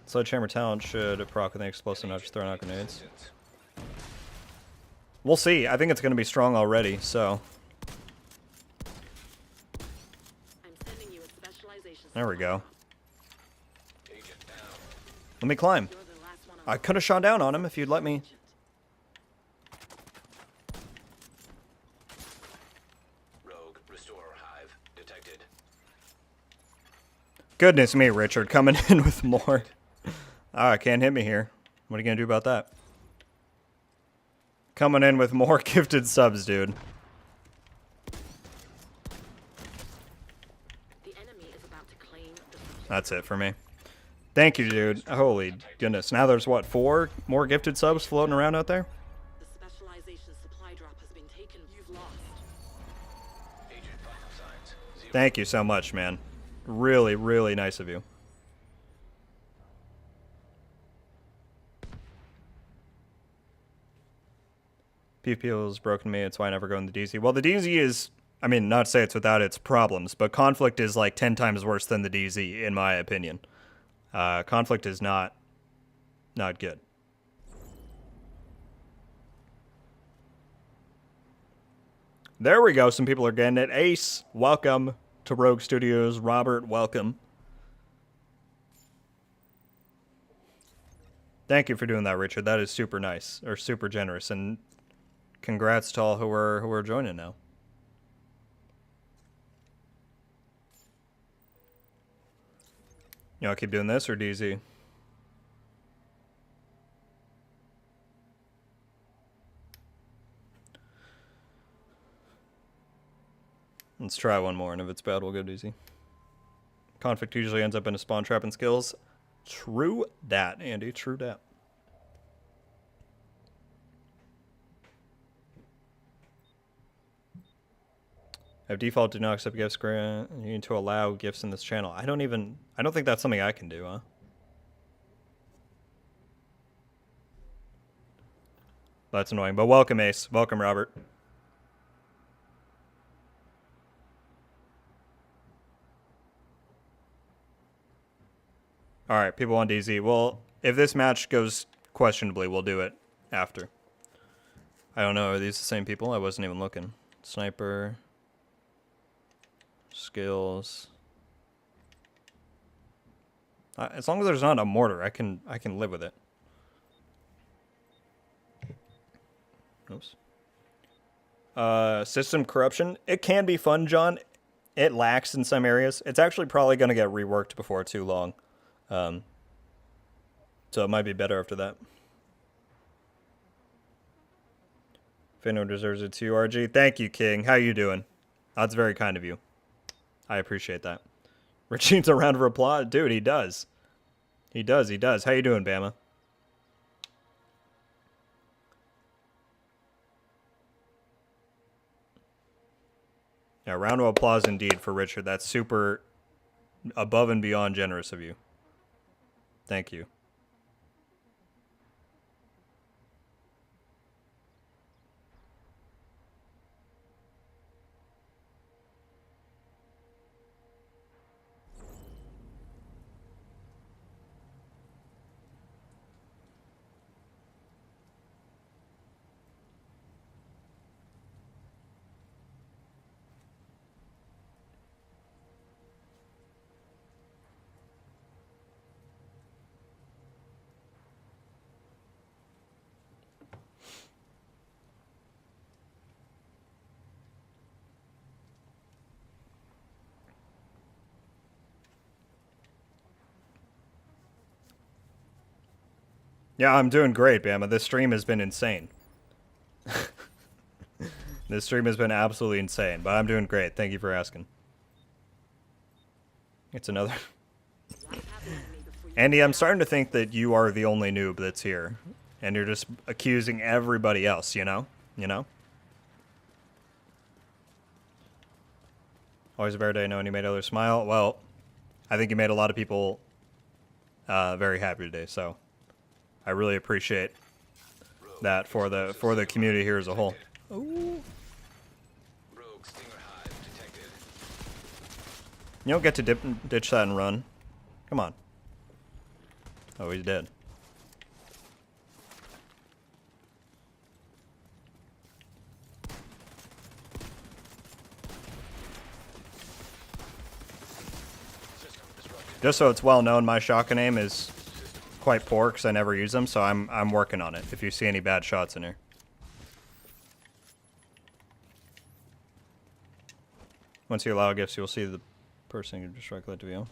Sledgehammer talent should proc with an explosive, not just throwing out grenades. Assistance. We'll see. I think it's going to be strong already, so. I'm sending you a specialization. There we go. Agent down. Let me climb. You're the last one on I could have shot down on him if you'd let me. Rogue restore hive detected. Goodness me, Richard, coming in with more. Ah, can't hit me here. What are you going to do about that? Coming in with more gifted subs, dude. The enemy is about to claim the supply. That's it for me. Thank you, dude. Holy goodness. Now there's, what, 4 more gifted subs floating around out there? The specialization supply drop has been taken. You've lost. Agent vital signs. 0. Thank you so much, man. Really, really nice of you. PvP is broken to me. It's why I never go in the DZ. Well, the DZ is, I mean, not to say it's without its problems, but Conflict is like 10 times worse than the DZ, in my opinion. Conflict is not good. There we go. Some people are getting it. Ace, welcome to Rogue Studios. Robert, welcome. Thank you for doing that, Richard. That is super nice, or super generous, and congrats to all who are joining now. You want to keep doing this or DZ? Let's try one more, and if it's bad, we'll go DZ. Conflict usually ends up in a spawn trap and skills. True that, Andy. True that. Have default do not accept gifts. You need to allow gifts in this channel. I don't think that's something I can do, huh? That's annoying. But welcome, Ace. Welcome, Robert. Alright, people on DZ. Well, if this match goes questionably, we'll do it after. I don't know. Are these the same people? I wasn't even looking. Sniper. Skills. As long as there's not a mortar, I can live with it. Oops. System corruption. It can be fun, John. It lacks in some areas. It's actually probably going to get reworked before too long. So it might be better after that. Finno deserves it too, RG. Thank you, King. How you doing? That's very kind of you. I appreciate that. Rich needs a round of applause. Dude, he does. He does. How you doing, Bama? Yeah, round of applause indeed for Richard. That's super above and beyond generous of you. Thank you. Yeah, I'm doing great, Bama. This stream has been insane. This stream has been absolutely insane, but I'm doing great. Thank you for asking. It's another... Andy, I'm starting to think that you are the only noob that's here. And you're just accusing everybody else, you know? You know? Always a better day knowing you made others smile. Well, I think you made a lot of people very happy today, so... I really appreciate that for the community here as a whole. Ooh. Rogue Stinger Hive detected. You don't get to ditch that and run. Come on. Oh, he's dead. Just so it's well known, my shotgun aim is quite poor because I never use them, so I'm working on it. If you see any bad shots in here. Once you allow gifts, you'll see the person who just directly to you.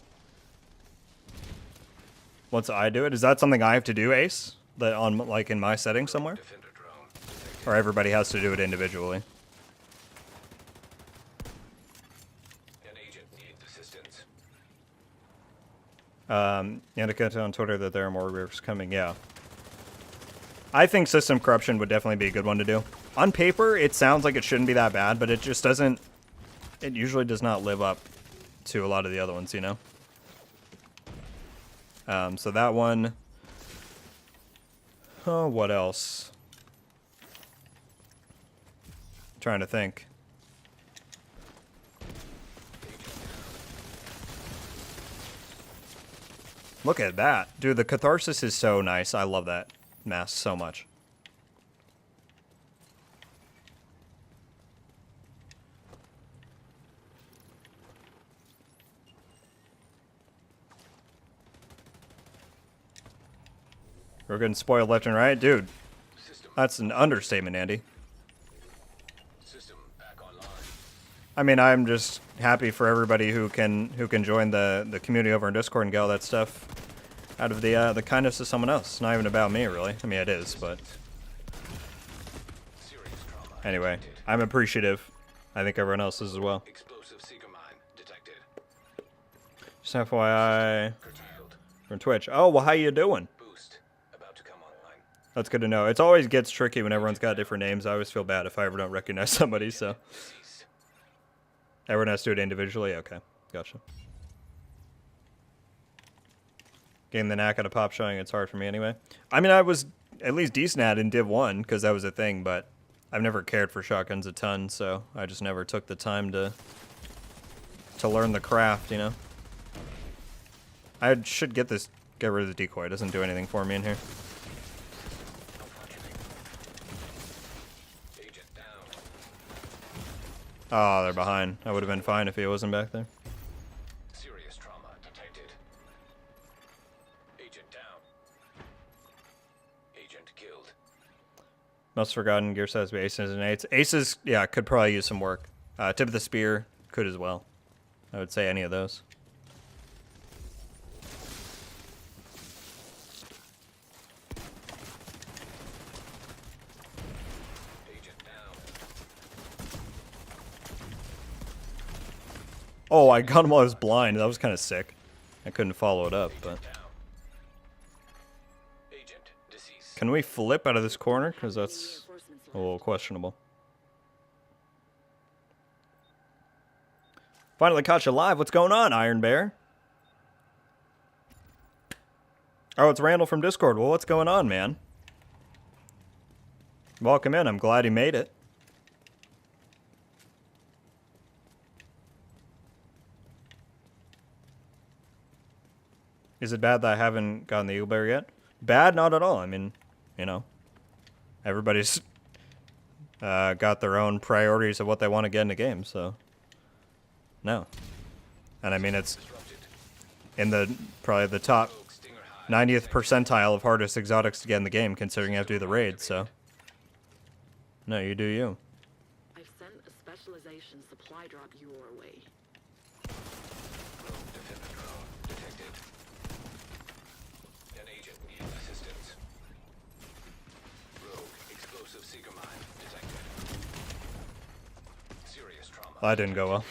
Once I do it, is that something I have to do, Ace? That on like in my settings somewhere? Defender drone detected. Or everybody has to do it individually. An agent needs assistance. Indicated on Twitter that there are more rifts coming. Yeah. I think system corruption would definitely be a good one to do. On paper, it sounds like it shouldn't be that bad, but it just doesn't... It usually does not live up to a lot of the other ones, you know? So that one... Oh, what else? Trying to think. Look at that. Dude, the catharsis is so nice. I love that mask so much. We're getting spoiled left and right. Dude, System. that's an understatement, Andy. System back online. I mean, I'm just happy for everybody who can join the community over in Discord and get all that stuff out of the kindness of someone else. It's not even about me, really. I mean, it is, but Serious trauma. anyway, detected. I'm appreciative. I think everyone else is as well. Explosive seeker mine detected. Just FYI Curtailed. from Twitch. Oh, well, how you doing? Boost about to come online. That's good to know. It always gets tricky when everyone's got different names. I always feel bad if I ever don't recognize somebody, so. Deceased. Everyone has to do it individually? Okay, gotcha. Getting the knack out of pop showing, it's hard for me anyway. I mean, I was at least decent at it in Div 1, because that was a thing, but I've never cared for shotguns a ton, so I just never took the time to learn the craft, you know? I should get rid of the decoy. It doesn't do anything for me in here. Agent down. Oh, they're behind. I would have been fine if he wasn't back there. Serious trauma detected. Agent down. Agent killed. Most forgotten gear sets be aces and eights. Aces, yeah, could probably use some work. Tip of the spear could as well. I would say any of those. Agent down. Oh, I got him while I was blind. That was kind of sick. I couldn't follow it up, but... Down. Agent deceased. Can we flip out of this corner? Because that's a little questionable. Finally caught you live. What's going on, Iron Bear? Oh, it's Randall from Discord. Well, what's going on, man? Welcome in. I'm glad he made it. Is it bad that I haven't gotten the Eagle Bear yet? Bad? Not at all. I mean, you know, everybody's got their own priorities of what they want to get in a game, so no. And I mean, it's Disrupted. in the probably the top Rogue Stinger high. 90th percentile of hardest exotics to get in the game, considering you have to do the raid, so. No, you do you. I've sent a specialization supply drop your way. Rogue defibrillator detected. An agent needs assistance. Rogue explosive seeker mine detected. Serious trauma. Well, that didn't go well.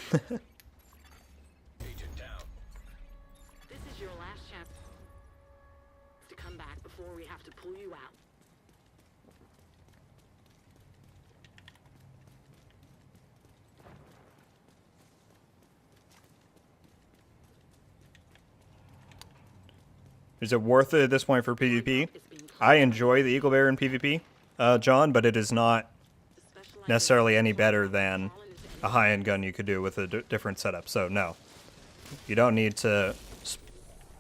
Agent down. This is your last chance to come back before we have to pull you out. Is it worth it at this point for PvP? I enjoy the Eagle Bear in PvP, John, but it is not necessarily any better than a high-end gun you could do with a different setup. So no, you don't need to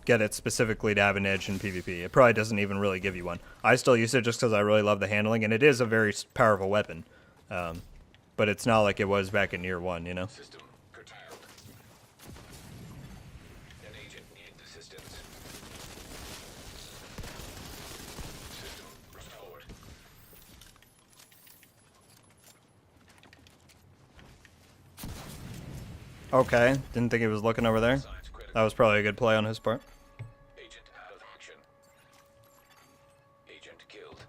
get it specifically to have an edge in PvP. It probably doesn't even really give you one. I still use it just because I really love the handling, and it is a very powerful weapon. But it's not like it was back in year one, you know? System curtailed. An agent needs assistance. System restored. Okay, didn't think he was looking over there. Science critical. That was probably a good play on his part. Agent out of action. Agent killed.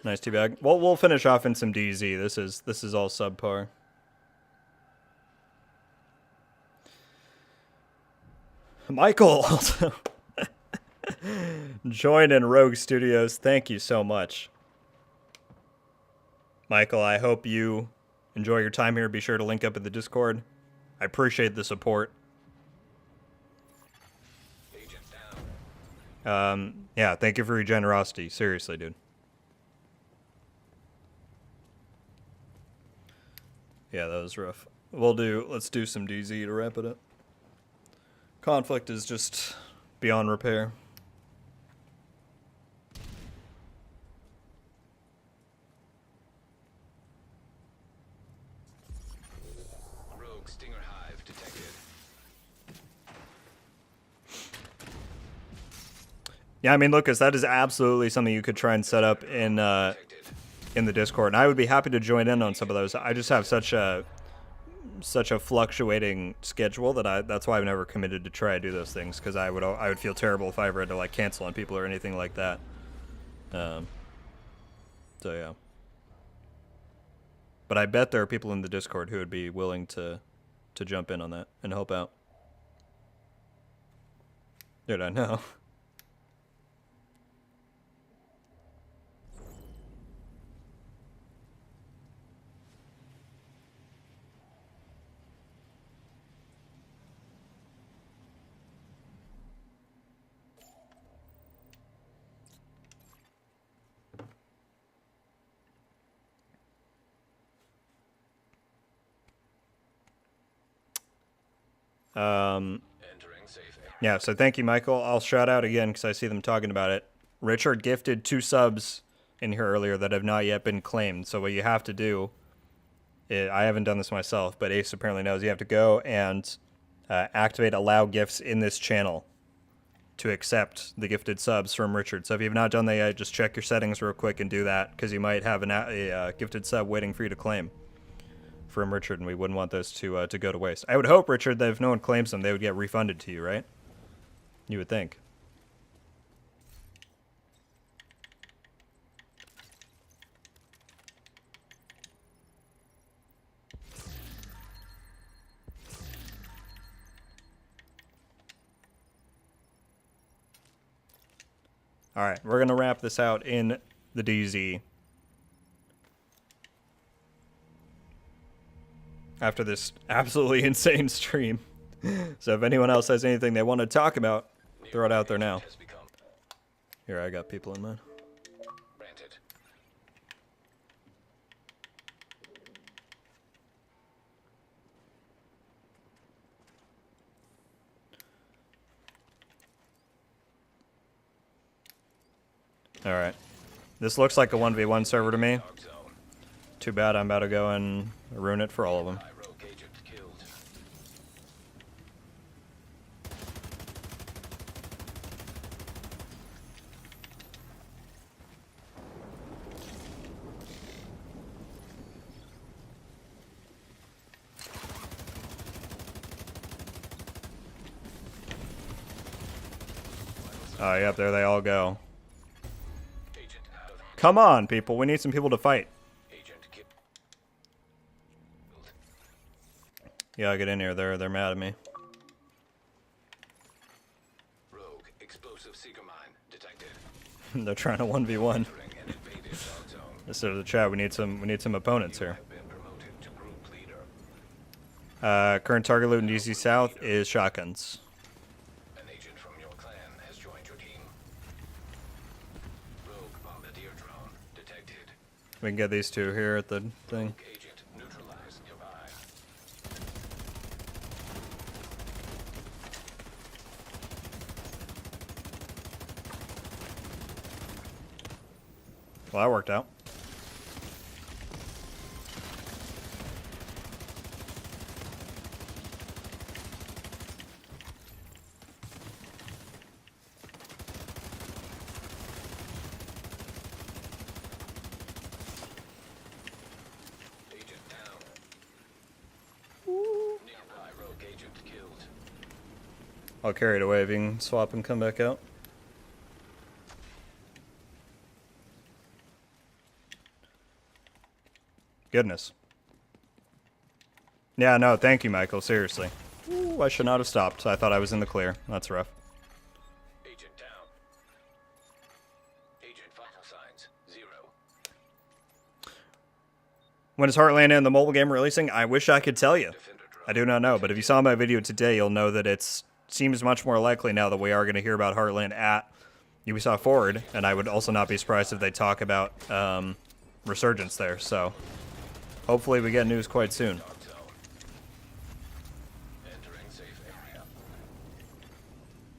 Nice teabag. Well, we'll finish off in some DZ. This is all subpar. Michael also joined in Rogue Studios. Thank you so much. Michael, I hope you enjoy your time here. Be sure to link up in the Discord. I appreciate the support. Agent down. Yeah, thank you for your generosity. Seriously, dude. Yeah, that was rough. Let's do some DZ to wrap it up. Conflict is just beyond repair. Rogue Stinger Hive detected. Yeah, I mean, Lucas, that is absolutely something you could try and set up in the Discord, and I would be happy to join in on some of those. I just have such a fluctuating schedule that that's why I've never committed to try to do those things, because I would feel terrible if I ever had to like cancel on people or anything like that. So yeah. But I bet there are people in the Discord who would be willing to jump in on that and help out. Dude, I know. Entering safe area. Yeah, so thank you, Michael. I'll shout out again because I see them talking about it. Richard gifted 2 subs in here earlier that have not yet been claimed. So what you have to do, I haven't done this myself, but Ace apparently knows, you have to go and activate allow gifts in this channel to accept the gifted subs from Richard. So if you've not done that yet, just check your settings real quick and do that, because you might have a gifted sub waiting for you to claim from Richard, and we wouldn't want those to go to waste. I would hope, Richard, that if no one claims them, they would get refunded to you, right? You would think. All right, we're going to wrap this out in the DZ. After this absolutely insane stream. So if anyone else has anything they want to talk about, throw it out there now. Has become Here, I got people in mind. granted. All right. This looks like a 1v1 server to me. Dark zone. Too bad I'm about to go and ruin it for all of them. Rogue agent killed. Oh, yep, there they all go. Agent out of Come on, people. We need some people to fight. agent killed. Yeah, I'll get in here. They're mad at me. Rogue explosive seeker mine detected. They're trying to 1v1. Entering an invaded dark zone. Instead of the chat, we need some opponents here. Have been promoted to group leader. Current target loot in DC South is shotguns. An agent from your clan has joined your team. Rogue bombardier drone detected. We can get these two here at the thing. Rogue agent neutralized nearby. Well, that worked out. Agent down. Nearby rogue agent killed. I'll carry it away if you can swap and come back out. Goodness. Yeah, no, thank you, Michael. Seriously. Ooh, I should not have stopped. I thought I was in the clear. That's rough. Agent down. Agent vital signs 0. When is Heartland and the mobile game releasing? I wish I could tell you. Defender drone. I do not know, but if you saw my video today, you'll know that it seems much more likely now that we are going to hear about Heartland at Ubisoft Forward, and I would also not be surprised if they talk about Resurgence there, so hopefully we get news quite soon. Dark zone. Entering safe area.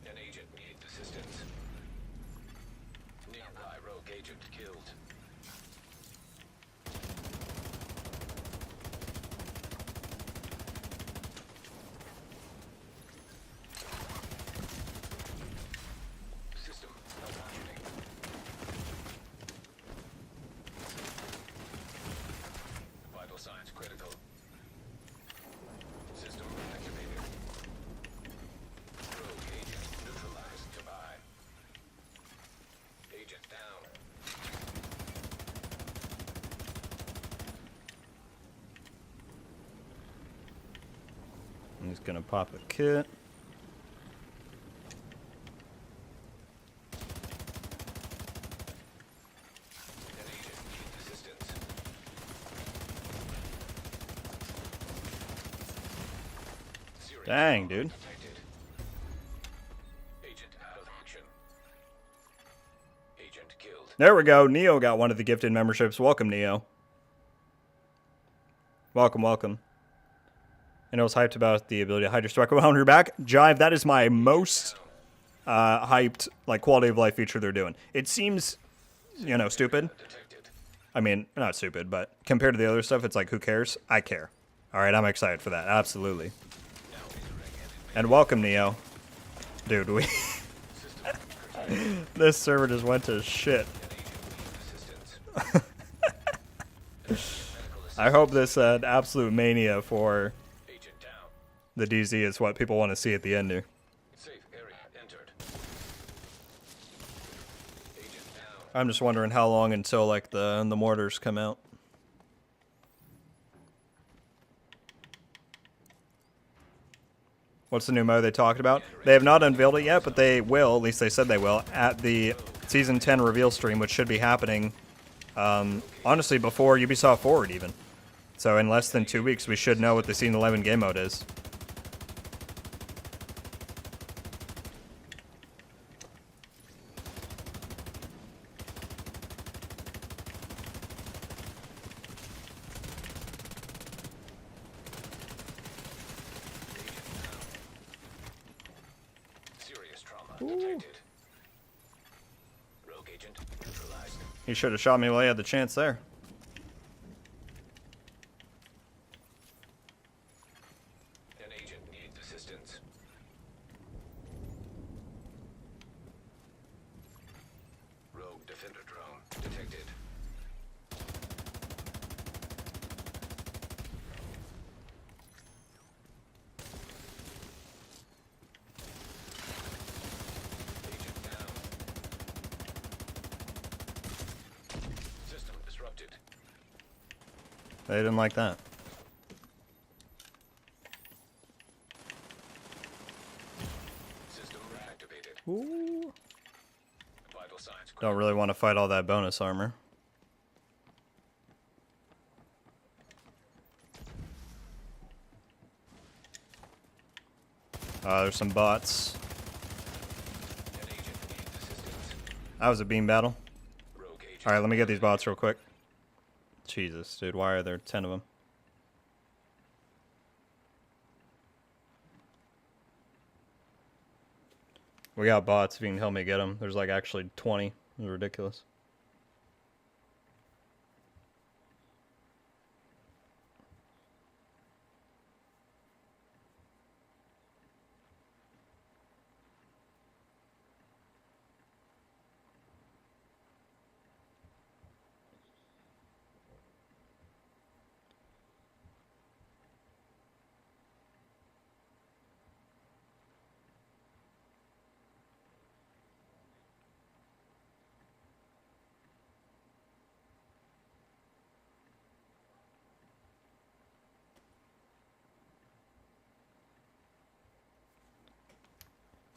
An agent needs assistance. Nearby rogue agent killed. System malfunctioning. Vital signs critical. System activated. Rogue agent neutralized. Goodbye. Agent down. I'm just going to pop a kit. An agent needs assistance. Serious Dang, trauma dude. detected. Agent out of action. Agent killed. There we go. Neo got one of the gifted memberships. Welcome, Neo. Welcome, welcome. And I was hyped about the ability to hide your strike while on your back. Jive, that is my most hyped like quality of life feature they're doing. It seems, you know, stupid. Detected. I mean, not stupid, but compared to the other stuff, it's like, who cares? I care. All right, I'm excited for that. Absolutely. Now entering And welcome, Neo. Dude, we this server just went to shit. assistance. I hope this absolute mania for Agent down. the DZ is what people want to see at the end here. Safe area entered. Agent down. I'm just wondering how long until like the mortars come out. What's the new mode they talked about? They have not unveiled it yet, but they will, at least they said they will, at the Season 10 reveal stream, which should be happening, honestly, before Ubisoft Forward even. So in less than 2 weeks, we should know what the Season 11 game mode is. Serious trauma detected. Rogue agent neutralized. He should have shot me while he had the chance there. An agent needs assistance. Rogue defender drone detected. Agent down. System disrupted. They didn't like that. System reactivated. Ooh. Vital signs Don't really want to fight all that bonus armor. There's some bots. An agent needs assistance. That was a beam battle. Rogue agent. Alright, let me get these bots real quick. Jesus, dude, why are there 10 of them? We got bots if you can help me get them. There's like actually 20. It's ridiculous.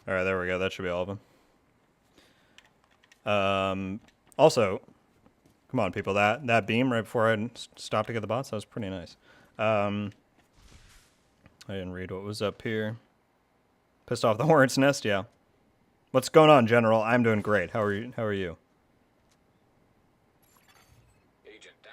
All right, there we go. That should be all of them. Also, come on, people. That beam right before I stopped to get the bots, that was pretty nice. I didn't read what was up here. Pissed off the hornet's nest, yeah. What's going on, General? I'm doing great. How are you? How are you? Agent down.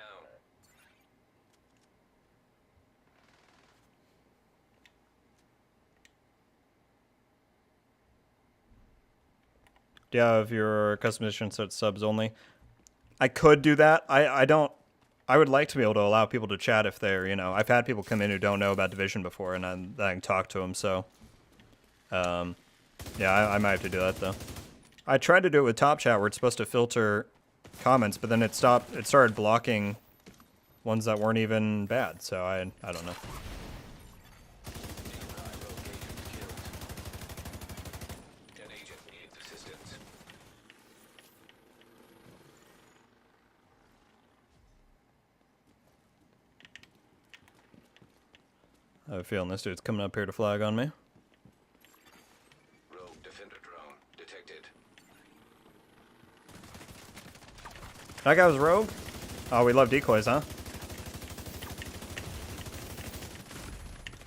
Do you have your customization set subs only? I could do that. I don't. I would like to be able to allow people to chat if they're, you know, I've had people come in who don't know about Division before, and I can talk to them. So, yeah, I might have to do that though. I tried to do it with Top Chat where it's supposed to filter comments, but then it stopped. It started blocking ones that weren't even bad. So I don't know. An agent needs assistance. I have a feeling this dude's coming up here to flag on me. Rogue defender drone detected. That guy was rogue? Oh, we love decoys, huh?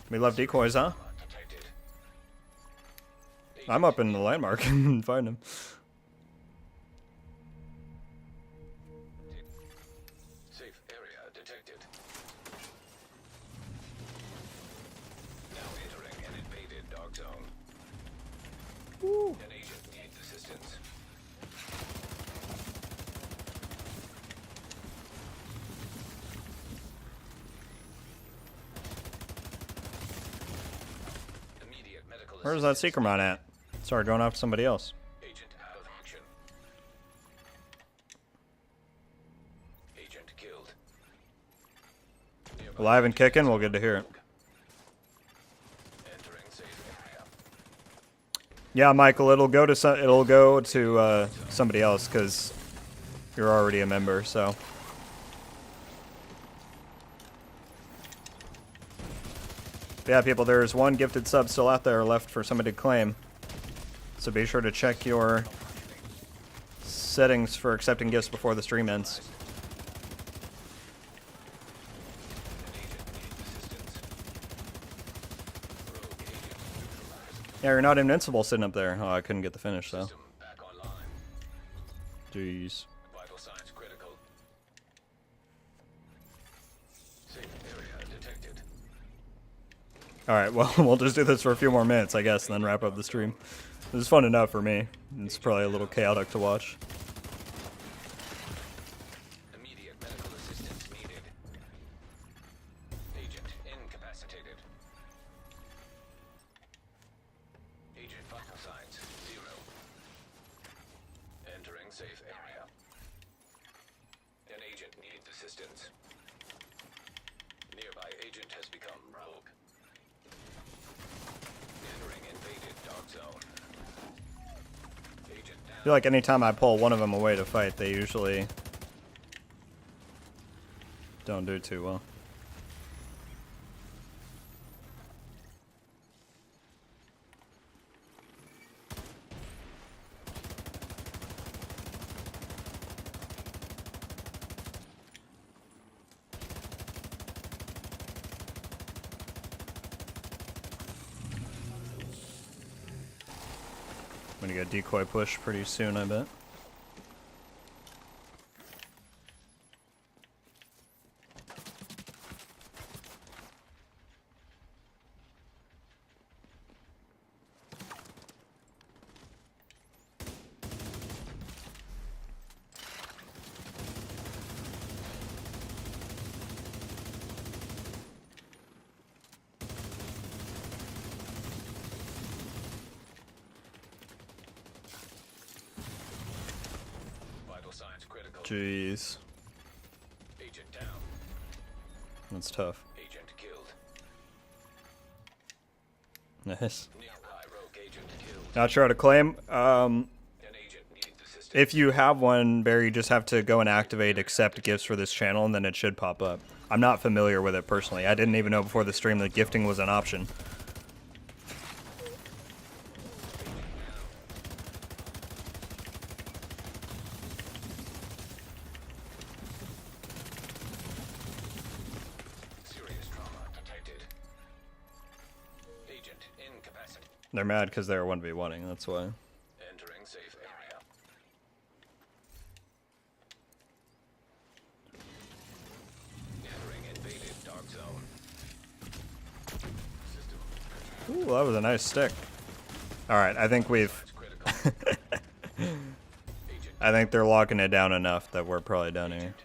We love decoys, huh? Detected. I'm up in the landmark and find him. Safe area detected. Now entering an invaded dark zone. An agent needs assistance. Immediate medical Where's that assistance. Seekermon at? Sorry, going off somebody else. Agent out of action. Agent killed. Nearby Alive and kicking? Well, good to hear it. entering safe area. Yeah, Michael, it'll go to somebody else because you're already a member. So yeah, people, there's one gifted sub still out there left for somebody to claim. So be sure to check your settings for accepting gifts before the stream ends. Yeah, you're not invincible sitting up there. Oh, I couldn't get the finish though. System back online. Jeez. Vital signs critical. Safe area detected. Alright, well, we'll just do this for a few more minutes, I guess, and then wrap up the stream. This is fun enough for me. It's probably a little chaotic to watch. Immediate medical assistance needed. Agent incapacitated. Agent vital signs 0. Entering safe area. An agent needs assistance. Nearby agent has become rogue. Entering invaded dark zone. Agent I down. feel like anytime I pull one of them away to fight, they usually don't do too well. I'm gonna get decoy push pretty soon, I bet. Vital signs critical. Jeez, Agent down. that's tough. Agent killed. Nice. Nearby rogue agent killed. Not sure how to claim. An agent needs assistance. If you have one, Barry, you just have to go and activate accept gifts for this channel, and then it should pop up. I'm not familiar with it personally. I didn't even know before the stream that gifting was an option. They're mad because they're 1v1ing, that's why. Entering safe area. Entering invaded dark zone. System Ooh, that was a nice stick. Alright, I think we've... critical. Agent I think they're locking it down enough that we're probably done here.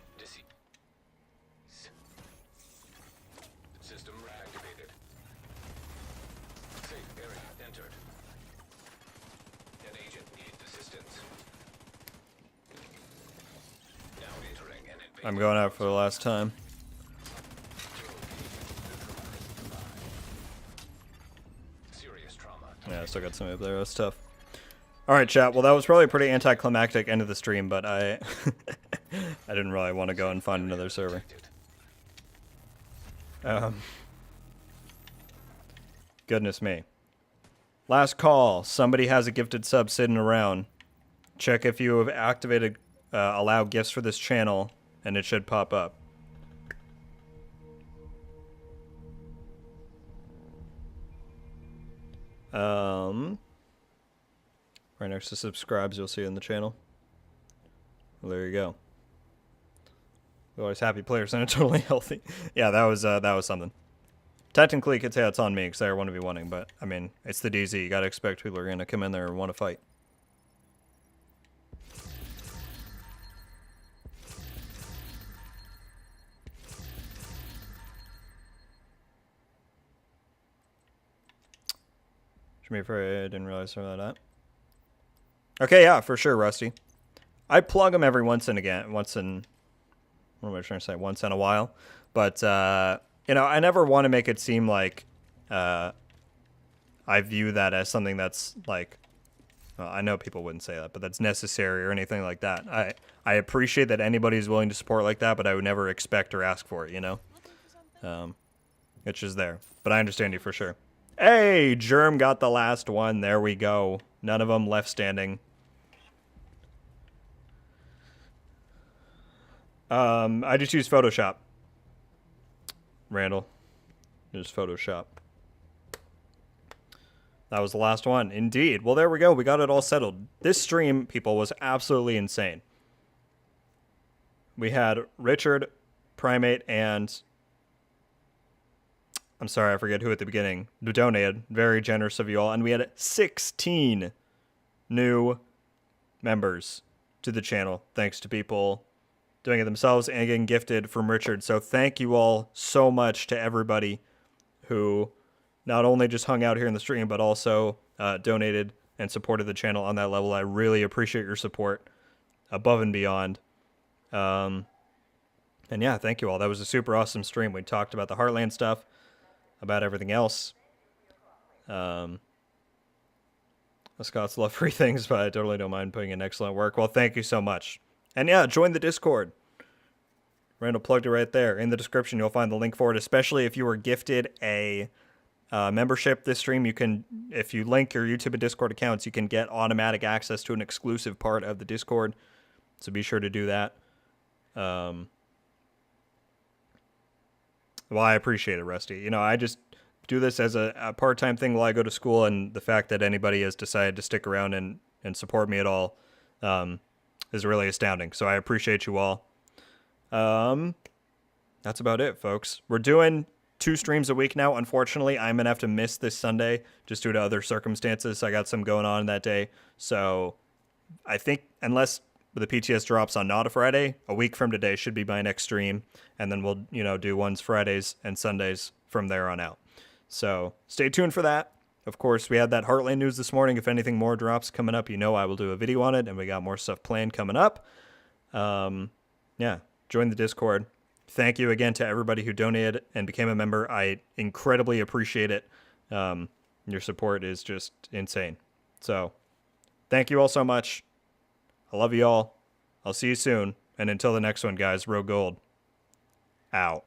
System reactivated. Safe area entered. An agent needs assistance. Now entering an invaded. I'm going out for the last time. Serious trauma. Yeah, I still got some up there. That's tough. Alright, chat. Well, that was probably a pretty anticlimactic end of the stream, but I I didn't really want to go and find another server. Goodness me. Last call. Somebody has a gifted sub sitting around. Check if you have activated allow gifts for this channel, and it should pop up. Right next to subscribes, you'll see it in the channel. Well, there you go. Always happy players and totally healthy. Yeah, that was something. Technically, you could say it's on me because I want to be wanting, but I mean, it's the DZ. You gotta expect people are gonna come in there and want to fight. Should be afraid. I didn't realize some of that. Okay, yeah, for sure, Rusty. I plug them every once in a while. But, you know, I never want to make it seem like I view that as something that's, like, well, I know people wouldn't say that, but that's necessary or anything like that. I appreciate that anybody's willing to support like that, but I would never expect or ask for it, you know? It's just there. But I understand you for sure. Hey, Germ got the last one. There we go. None of them left standing. I just use Photoshop. Randall. Just Photoshop. That was the last one. Indeed. Well, there we go. We got it all settled. This stream, people, was absolutely insane. We had Richard, Primate, and... I'm sorry, I forget who at the beginning. Donated. Very generous of you all. And we had 16 new members to the channel. Thanks to people doing it themselves and getting gifted from Richard. So thank you all so much to everybody who not only just hung out here in the stream, but also donated and supported the channel on that level. I really appreciate your support above and beyond. And yeah, thank you all. That was a super awesome stream. We talked about the Heartland stuff, about everything else. Scott's love free things, but I totally don't mind putting in excellent work. Well, thank you so much. And yeah, join the Discord. Randall plugged it right there. In the description, you'll find the link for it, especially if you were gifted a membership this stream. You can, if you link your YouTube and Discord accounts, you can get automatic access to an exclusive part of the Discord. So be sure to do that. Well, I appreciate it, Rusty. You know, I just do this as a part-time thing while I go to school, and the fact that anybody has decided to stick around and support me at all is really astounding. So I appreciate you all. That's about it, folks. We're doing 2 streams a week now. Unfortunately, I'm going to have to miss this Sunday just due to other circumstances. I got some going on that day. So I think unless the PTS drops on not a Friday, a week from today should be my next stream. And then we'll, you know, do ones Fridays and Sundays from there on out. So stay tuned for that. Of course, we had that Heartland news this morning. If anything more drops coming up, you know I will do a video on it. And we got more stuff planned coming up. Yeah, join the Discord. Thank you again to everybody who donated and became a member. I incredibly appreciate it. Your support is just insane. So thank you all so much. I love you all. I'll see you soon. And until the next one, guys, Rogue Gold. Out.